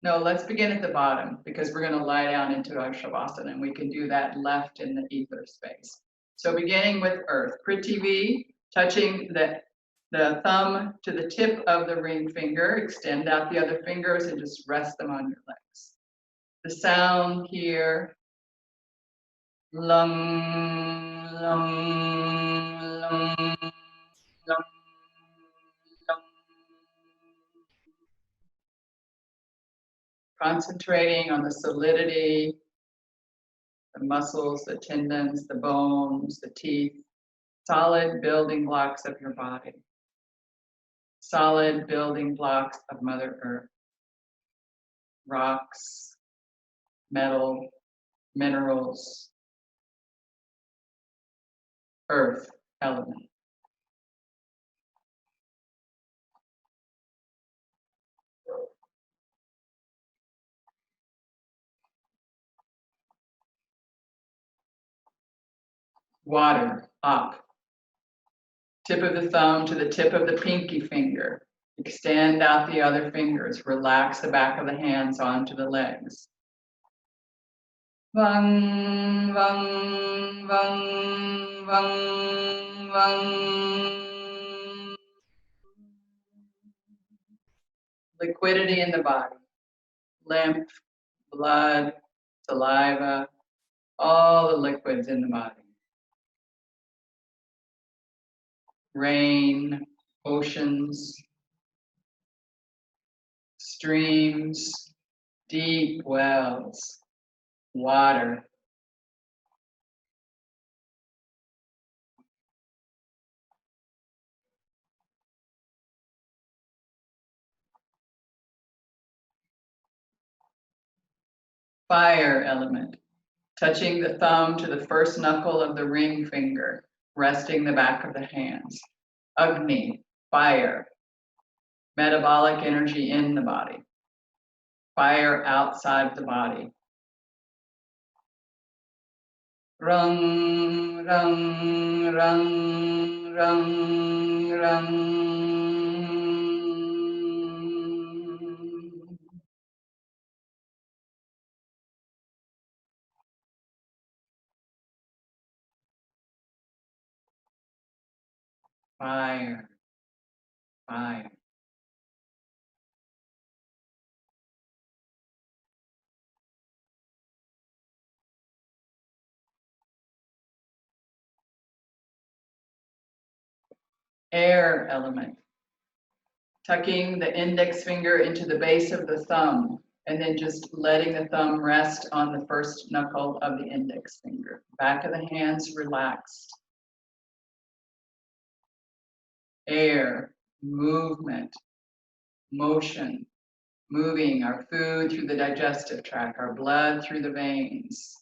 No, let's begin at the bottom because we're going to lie down into our Shavasana, and we can do that left in the ether space. So beginning with earth, Prithvi, touching the thumb to the tip of the ring finger, extend out the other fingers and just rest them on your legs. The sound here, lung, lung, lung, lung, lung. Concentrating on the solidity, the muscles, the tendons, the bones, the teeth, solid building blocks of your body, solid building blocks of Mother Earth, rocks, metal, minerals, earth element. Water, up. Tip of the thumb to the tip of the pinky finger. Extend out the other fingers. Relax the back of the hands onto the legs. Vang, vang, vang, vang, vang. Liquidity in the body. Lymph, blood, saliva, all the liquids in the body. Rain, oceans, streams, deep wells, water. Fire element, touching the thumb to the first knuckle of the ring finger, resting the back of the hands. Agni, fire, metabolic energy in the body. Fire outside the body. Rung, rung, rung, rung, rung. Fire, fire. Air element, tucking the index finger into the base of the thumb and then just letting the thumb rest on the first knuckle of the index finger. Back of the hands relaxed. Air, movement, motion, moving our food through the digestive tract, our blood through the veins,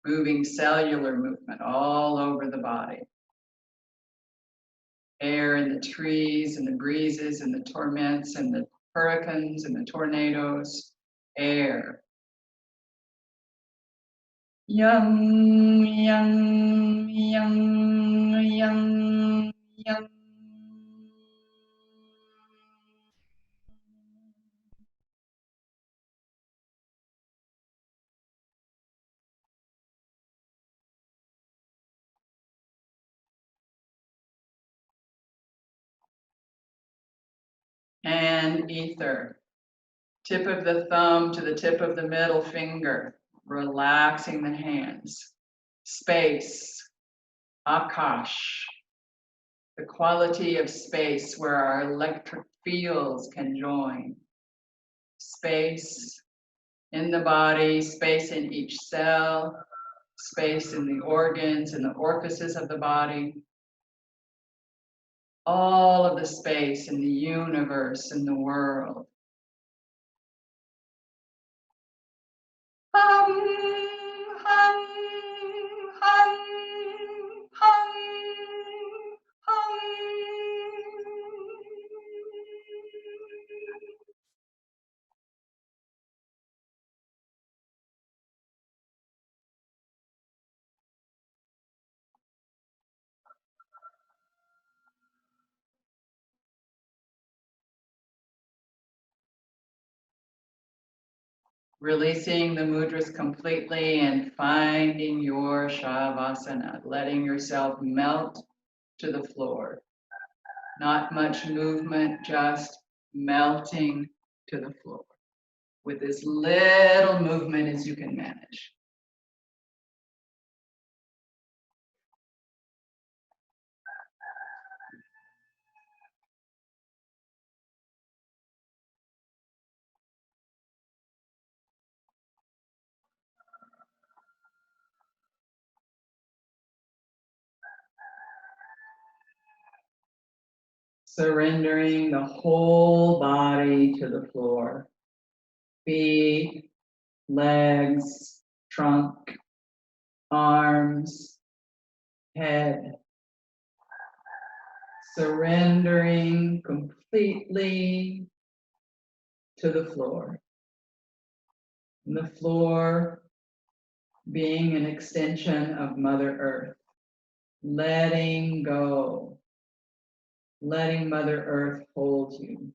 moving cellular movement all over the body. Air in the trees and the breezes and the torments and the hurricanes and the tornadoes. Air. Yang, yang, yang, yang, yang. hand ether. Tip of the thumb to the tip of the middle finger, relaxing the hands. Space, akash, the quality of space where our electric fields can join. Space in the body, space in each cell, space in the organs and the orifices of the body. All of the space in the universe and the world. Hum, hum, hum, hum, hum. Releasing the mudras completely and finding your Shavasana, letting yourself melt to the floor. Not much movement, just melting to the floor with as little movement as you can manage. Surrendering the whole body to the floor. Feet, legs, trunk, arms, head. Surrendering completely to the floor. And the floor being an extension of Mother Earth. Letting go. Letting Mother Earth hold you.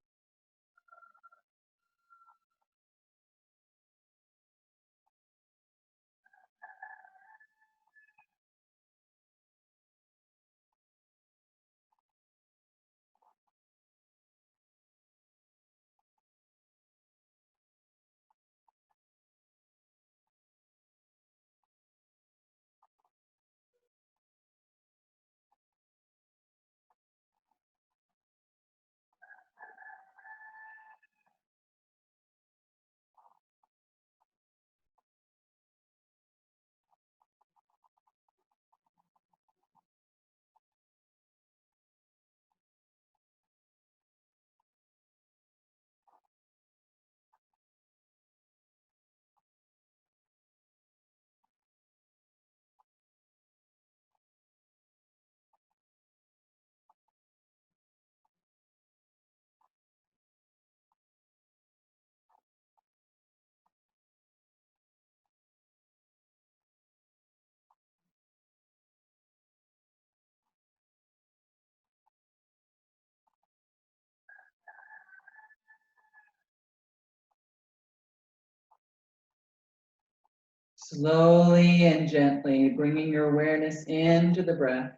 Slowly and gently bringing your awareness into the breath.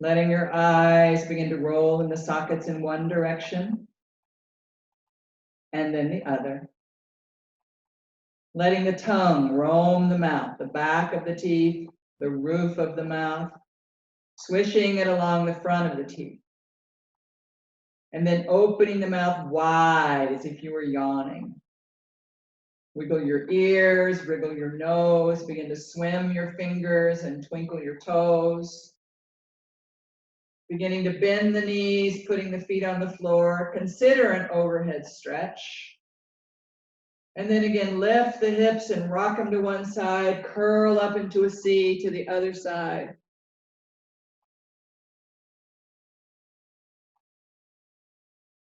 Letting your eyes begin to roll in the sockets in one direction and then the other. Letting the tongue roam the mouth, the back of the teeth, the roof of the mouth, swishing it along the front of the teeth. And then opening the mouth wide as if you were yawning. Wiggle your ears, wriggle your nose, begin to swim your fingers and twinkle your toes. Beginning to bend the knees, putting the feet on the floor. Consider an overhead stretch. And then again, lift the hips and rock them to one side, curl up into a C to the other side.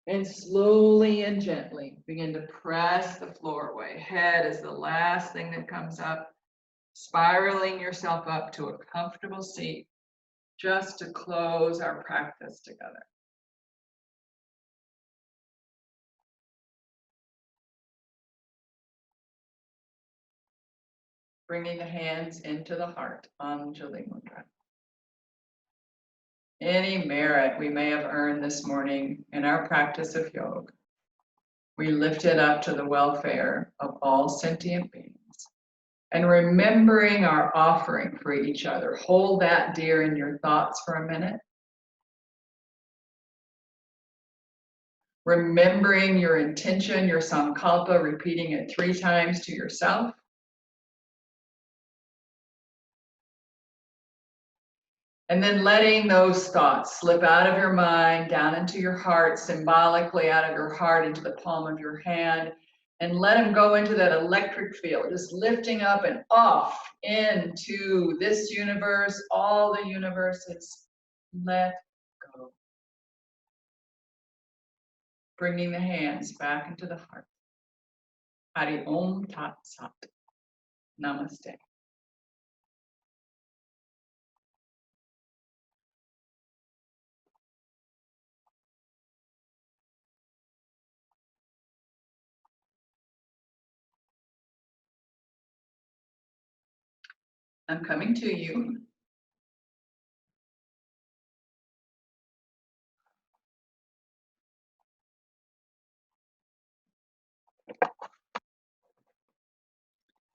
And slowly and gently begin to press the floor away. Head is the last thing that comes up, spiraling yourself up to a comfortable seat just to close our practice together. Bringing the hands into the heart, Anjali Mudra. any merit we may have earned this morning in our practice of yoga, we lift it up to the welfare of all sentient beings. And remembering our offering for each other, hold that dear in your thoughts for a minute. Remembering your intention, your sankalpa, repeating it 3 times to yourself. And then letting those thoughts slip out of your mind, down into your heart, symbolically out of your heart into the palm of your hand, and let them go into that electric field, just lifting up and off into this universe, all the universes. Let go. Bringing the hands back into the heart. Hari Om Tat Sat. Namaste. I'm coming to you.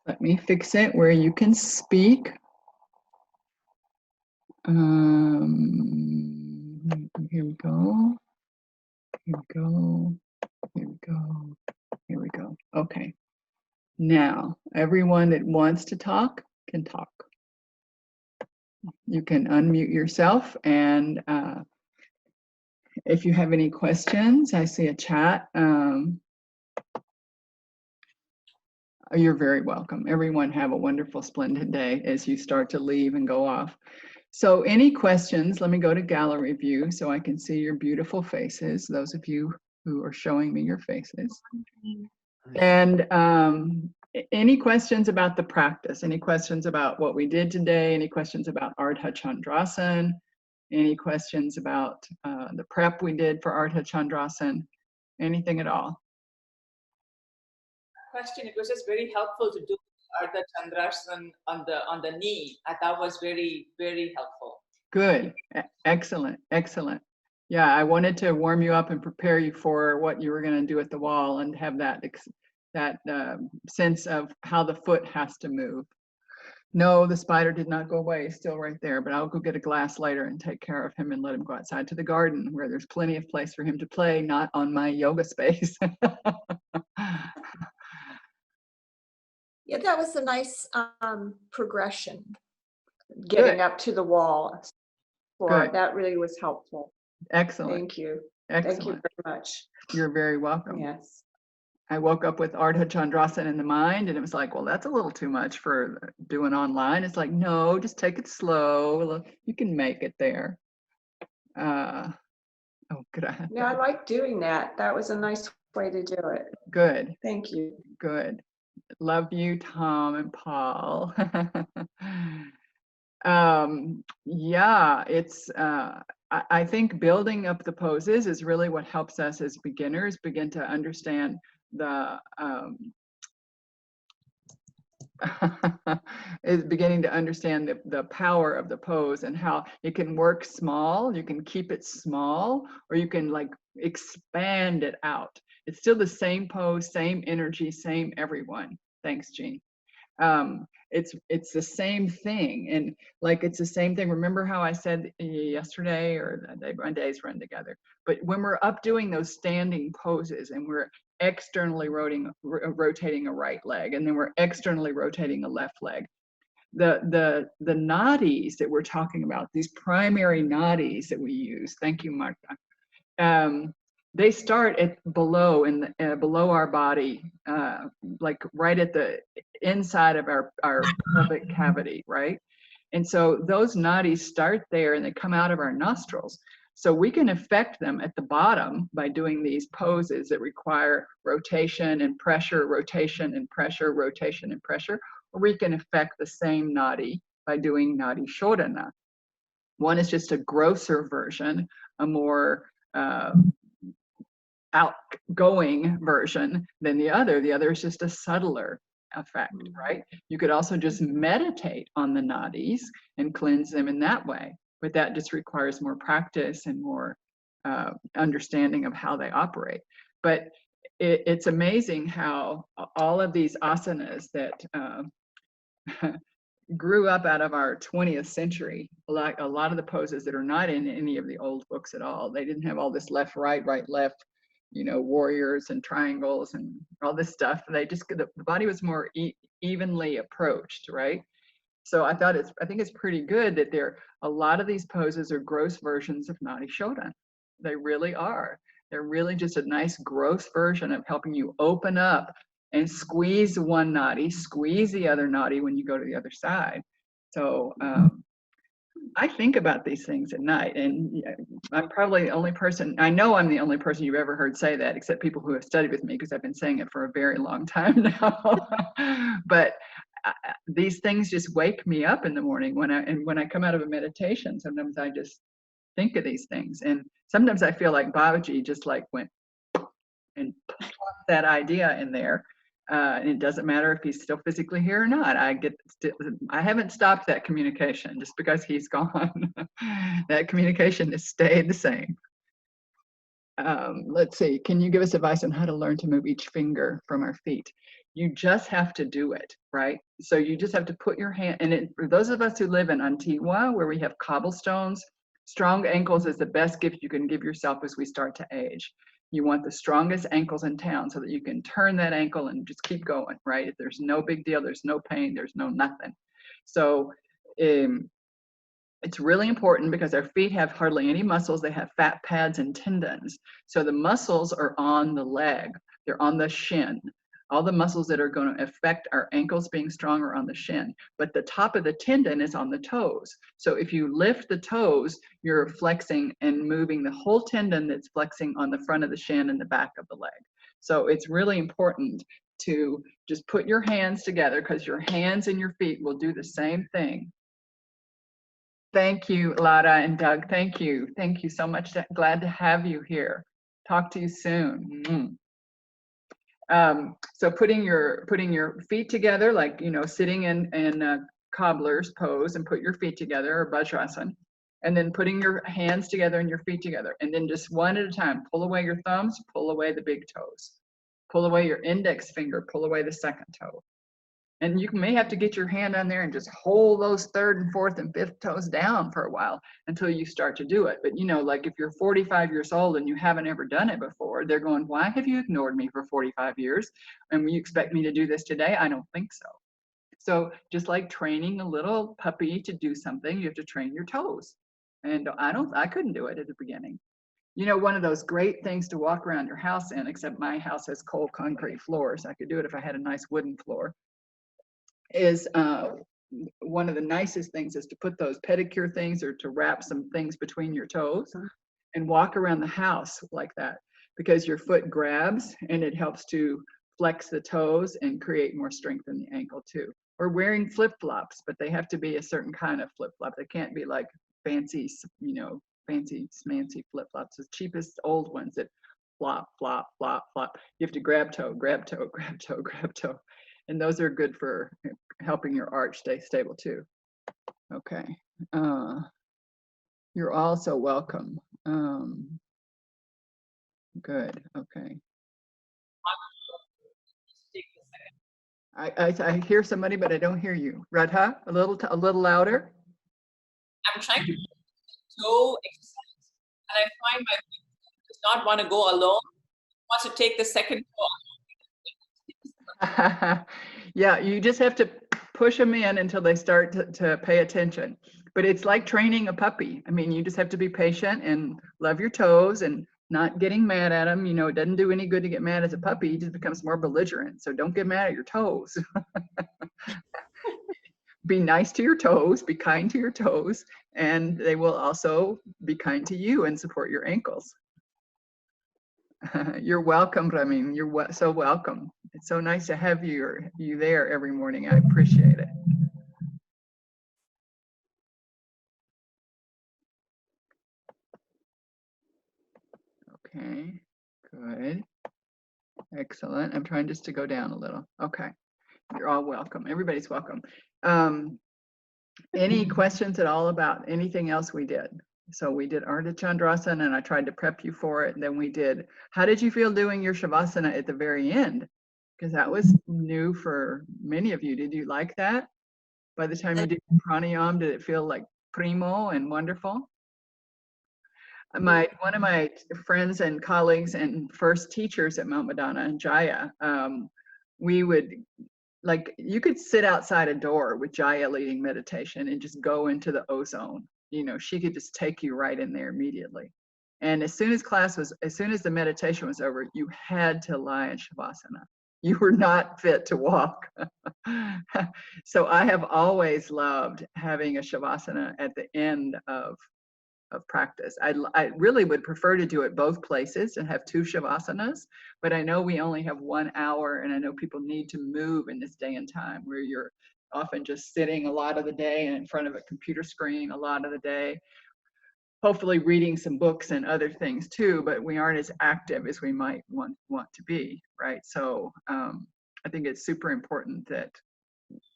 Let me fix it where you can speak. Here we go. Here we go. Here we go. Here we go. Okay. Now, everyone that wants to talk can talk. You can unmute yourself, and if you have any questions, I see a chat. You're very welcome. Everyone have a wonderful, splendid day as you start to leave and go off. So any questions, let me go to gallery view so I can see your beautiful faces, those of you who are showing me your faces. And any questions about the practice? Any questions about what we did today? Any questions about Ardha Chandrasana? Any questions about the prep we did for Ardha Chandrasana? Anything at all? Question. It was just very helpful to do Ardha Chandrasana on the knee. That was very, very helpful. Good. Excellent. Excellent. Yeah, I wanted to warm you up and prepare you for what you were going to do at the wall and have that sense of how the foot has to move. No, the spider did not go away. He's still right there, but I'll go get a glass later and take care of him and let him go outside to the garden where there's plenty of place for him to play, not on my yoga space. Yeah, that was a nice progression, getting up to the wall. That really was helpful. Excellent. Thank you. Excellent. Thank you very much. You're very welcome. Yes. I woke up with Ardha Chandrasana in the mind, and it was like, well, that's a little too much for doing online. It's like, no, just take it slow. You can make it there. Oh, good. Yeah, I like doing that. That was a nice way to do it. Good. Thank you. Good. Love you, Tom and Paul. Yeah, it's I think building up the poses is really what helps us as beginners begin to understand the is beginning to understand the power of the pose and how it can work small. You can keep it small, or you can like expand it out. It's still the same pose, same energy, same everyone. Thanks, Jean. It's the same thing, and like it's the same thing. Remember how I said yesterday, or my days run together, but when we're up doing those standing poses and we're externally rotating a right leg, and then we're externally rotating a left leg, the nadis that we're talking about, these primary nadis that we use, thank you, Marta, they start at below below our body, like right at the inside of our pelvic cavity, right? And so those nadis start there and they come out of our nostrils. So we can affect them at the bottom by doing these poses that require rotation and pressure, rotation and pressure, rotation and pressure, or we can affect the same nadi by doing nadi shodhana. One is just a grosser version, a more outgoing version than the other. The other is just a subtler effect, right? You could also just meditate on the nadis and cleanse them in that way. but that just requires more practice and more understanding of how they operate. But it's amazing how all of these asanas that grew up out of our 20th century, like a lot of the poses that are not in any of the old books at all. They didn't have all this left, right, left, warriors and triangles and all this stuff. They just, the body was more evenly approached, right? So I think it's pretty good that a lot of these poses are gross versions of Nadi Shodhan. They really are. They're really just a nice gross version of helping you open up and squeeze one nadi, squeeze the other nadi when you go to the other side. So I think about these things at night, and I'm probably the only person, I know I'm the only person you've ever heard say that, except people who have studied with me, because I've been saying it for a very long time now. But these things just wake me up in the morning when I come out of a meditation. Sometimes I just think of these things, and sometimes I feel like Babaji just like went and put that idea in there. And it doesn't matter if he's still physically here or not. I haven't stopped that communication just because he's gone. That communication has stayed the same. Let's see, can you give us advice on how to learn to move each finger from our feet? You just have to do it, right? So you just have to put your hand, and for those of us who live in Antigua, where we have cobblestones, strong ankles is the best gift you can give yourself as we start to age. You want the strongest ankles in town so that you can turn that ankle and just keep going, right? There's no big deal, there's no pain, there's no nothing. So it's really important because our feet have hardly any muscles. They have fat pads and tendons. So the muscles are on the leg, they're on the shin. All the muscles that are going to affect our ankles being strong are on the shin, but the top of the tendon is on the toes. So if you lift the toes, you're flexing and moving the whole tendon that's flexing on the front of the shin and the back of the leg. So it's really important to just put your hands together, because your hands and your feet will do the same thing. Thank you, Lara and Doug. Thank you. Thank you so much. Glad to have you here. Talk to you soon. So putting your feet together, like, sitting in cobbler's pose, and put your feet together, or Vajrasana, and then putting your hands together and your feet together, and then just one at a time, pull away your thumbs, pull away the big toes, pull away your index finger, pull away the second toe. And you may have to get your hand on there and just hold those third and fourth and fifth toes down for a while until you start to do it. But like if you're 45 years old and you haven't ever done it before, they're going, why have you ignored me for 45 years? And you expect me to do this today? I don't think so. So just like training a little puppy to do something, you have to train your toes. And I couldn't do it at the beginning. One of those great things to walk around your house in, except my house has cold concrete floors. I could do it if I had a nice wooden floor. Is one of the nicest things is to put those pedicure things, or to wrap some things between your toes and walk around the house like that, because your foot grabs and it helps to flex the toes and create more strength in the ankle too. Or wearing flip-flops, but they have to be a certain kind of flip-flop. They can't be like fancy, fancy smancy flip-flops, the cheapest old ones that flop, flop, flop, flop. You have to grab toe, grab toe, grab toe, grab toe. And those are good for helping your arch stay stable too. Okay. You're also welcome. Good. Okay. I hear somebody, but I don't hear you. Radha, a little louder. I'm trying to do toe exercise, and I find my feet does not want to go alone. It wants to take the second toe. Yeah, you just have to push them in until they start to pay attention. But it's like training a puppy. I mean, you just have to be patient and love your toes and not getting mad at them. It doesn't do any good to get mad as a puppy. He just becomes more belligerent. So don't get mad at your toes. Be nice to your toes, be kind to your toes, and they will also be kind to you and support your ankles. You're welcome, Ramin. You're so welcome. It's so nice to have you there every morning. I appreciate it. Okay, good. Excellent. I'm trying just to go down a little. Okay. You're all welcome. Everybody's welcome. Any questions at all about anything else we did? So we did Ardha Chandrasana, and I tried to prep you for it. And then we did, how did you feel doing your Shavasana at the very end? Because that was new for many of you. Did you like that? By the time you did pranayama, did it feel like primo and wonderful? One of my friends and colleagues and first teachers at Mount Madonna, Jaya, we would, like, you could sit outside a door with Jaya leading meditation and just go into the ozone. You know, she could just take you right in there immediately. And as soon as the meditation was over, you had to lie in Shavasana. You were not fit to walk. So I have always loved having a Shavasana at the end of practice. I really would prefer to do it both places and have 2 Shavasanas, but I know we only have 1 hour, and I know people need to move in this day and time where you're often just sitting a lot of the day and in front of a computer screen a lot of the day, hopefully reading some books and other things too, but we aren't as active as we might want to be, right? So I think it's super important that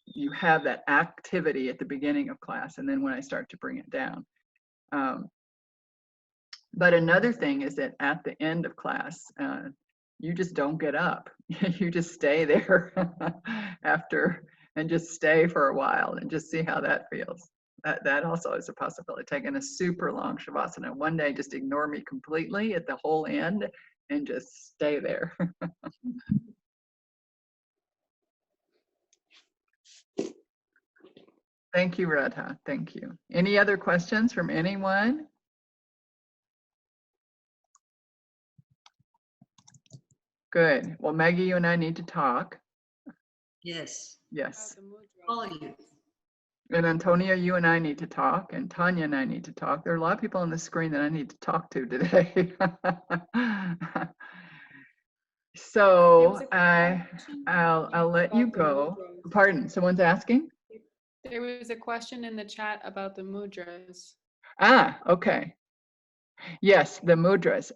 you have that activity at the beginning of class, and then when I start to bring it down. But another thing is that at the end of class, you just don't get up. You just stay there after and just stay for a while and just see how that feels. That also is a possibility. Taking a super long Shavasana. One day, just ignore me completely at the whole end and just stay there. Thank you, Radha. Thank you. Any other questions from anyone? Good. Well, Maggie, you and I need to talk. Yes. Yes. All of you. And Antonia, you and I need to talk, and Tanya and I need to talk. There are a lot of people on the screen that I need to talk to today. So I'll let you go. Pardon, someone's asking? There was a question in the chat about the mudras. Ah, okay. Yes, the mudras.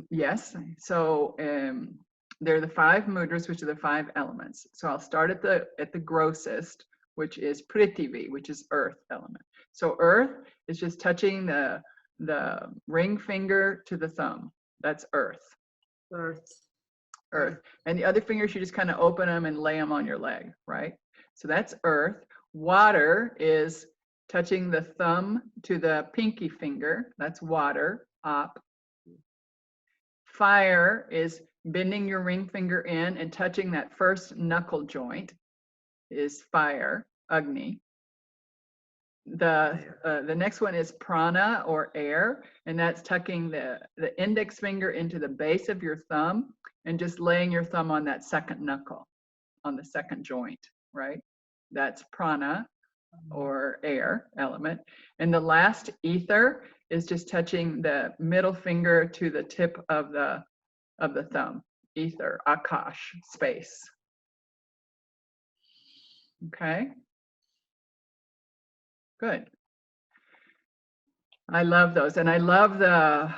Yes. So they're the 5 mudras, which are the 5 elements. So I'll start at the grossest, which is Prithvi, which is earth element. So earth is just touching the ring finger to the thumb. That's earth. Earth. And the other fingers, you just kind of open them and lay them on your leg, right? So that's earth. Water is touching the thumb to the pinky finger. That's water, up. Fire is bending your ring finger in and touching that first knuckle joint is fire, Agni. The next one is prana, or air, and that's tucking the index finger into the base of your thumb and just laying your thumb on that second knuckle, on the second joint, right? That's prana, or air element. And the last, ether, is just touching the middle finger to the tip of the thumb. Ether, akash, space. Okay. Good. I love those, and I love the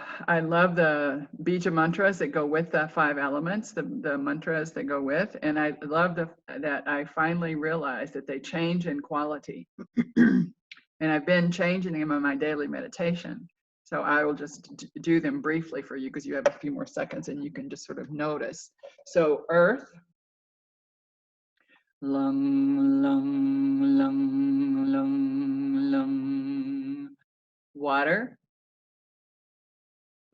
bija mantras that go with the 5 elements, the mantras that go with, and I love that I finally realized that they change in quality, and I've been changing them in my daily meditation. So I will just do them briefly for you because you have a few more seconds, and you can just sort of notice. So earth, lung, lung, lung, lung, lung. Water,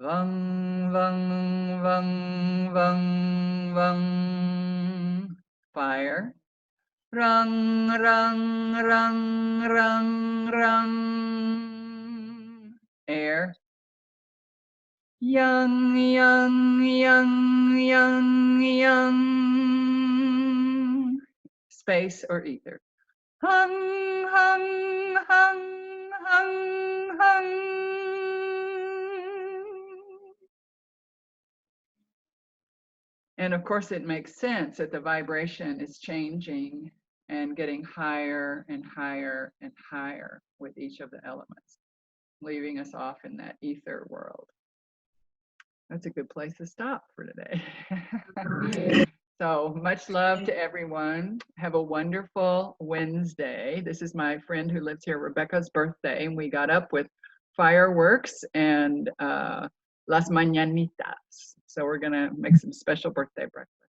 vang, vang, vang, vang, vang. Fire, rang, rang, rang, rang, rang. Air, yang, yang, yang, yang, yang. Space or ether. Hung, hung, hung, hung, hung. And of course, it makes sense that the vibration is changing and getting higher and higher and higher with each of the elements, leaving us off in that ether world. That's a good place to stop for today. So much love to everyone. Have a wonderful Wednesday. This is my friend who lives here, Rebecca's birthday, and we got up with fireworks and las mañanitas. So we're gonna make some special birthday breakfast.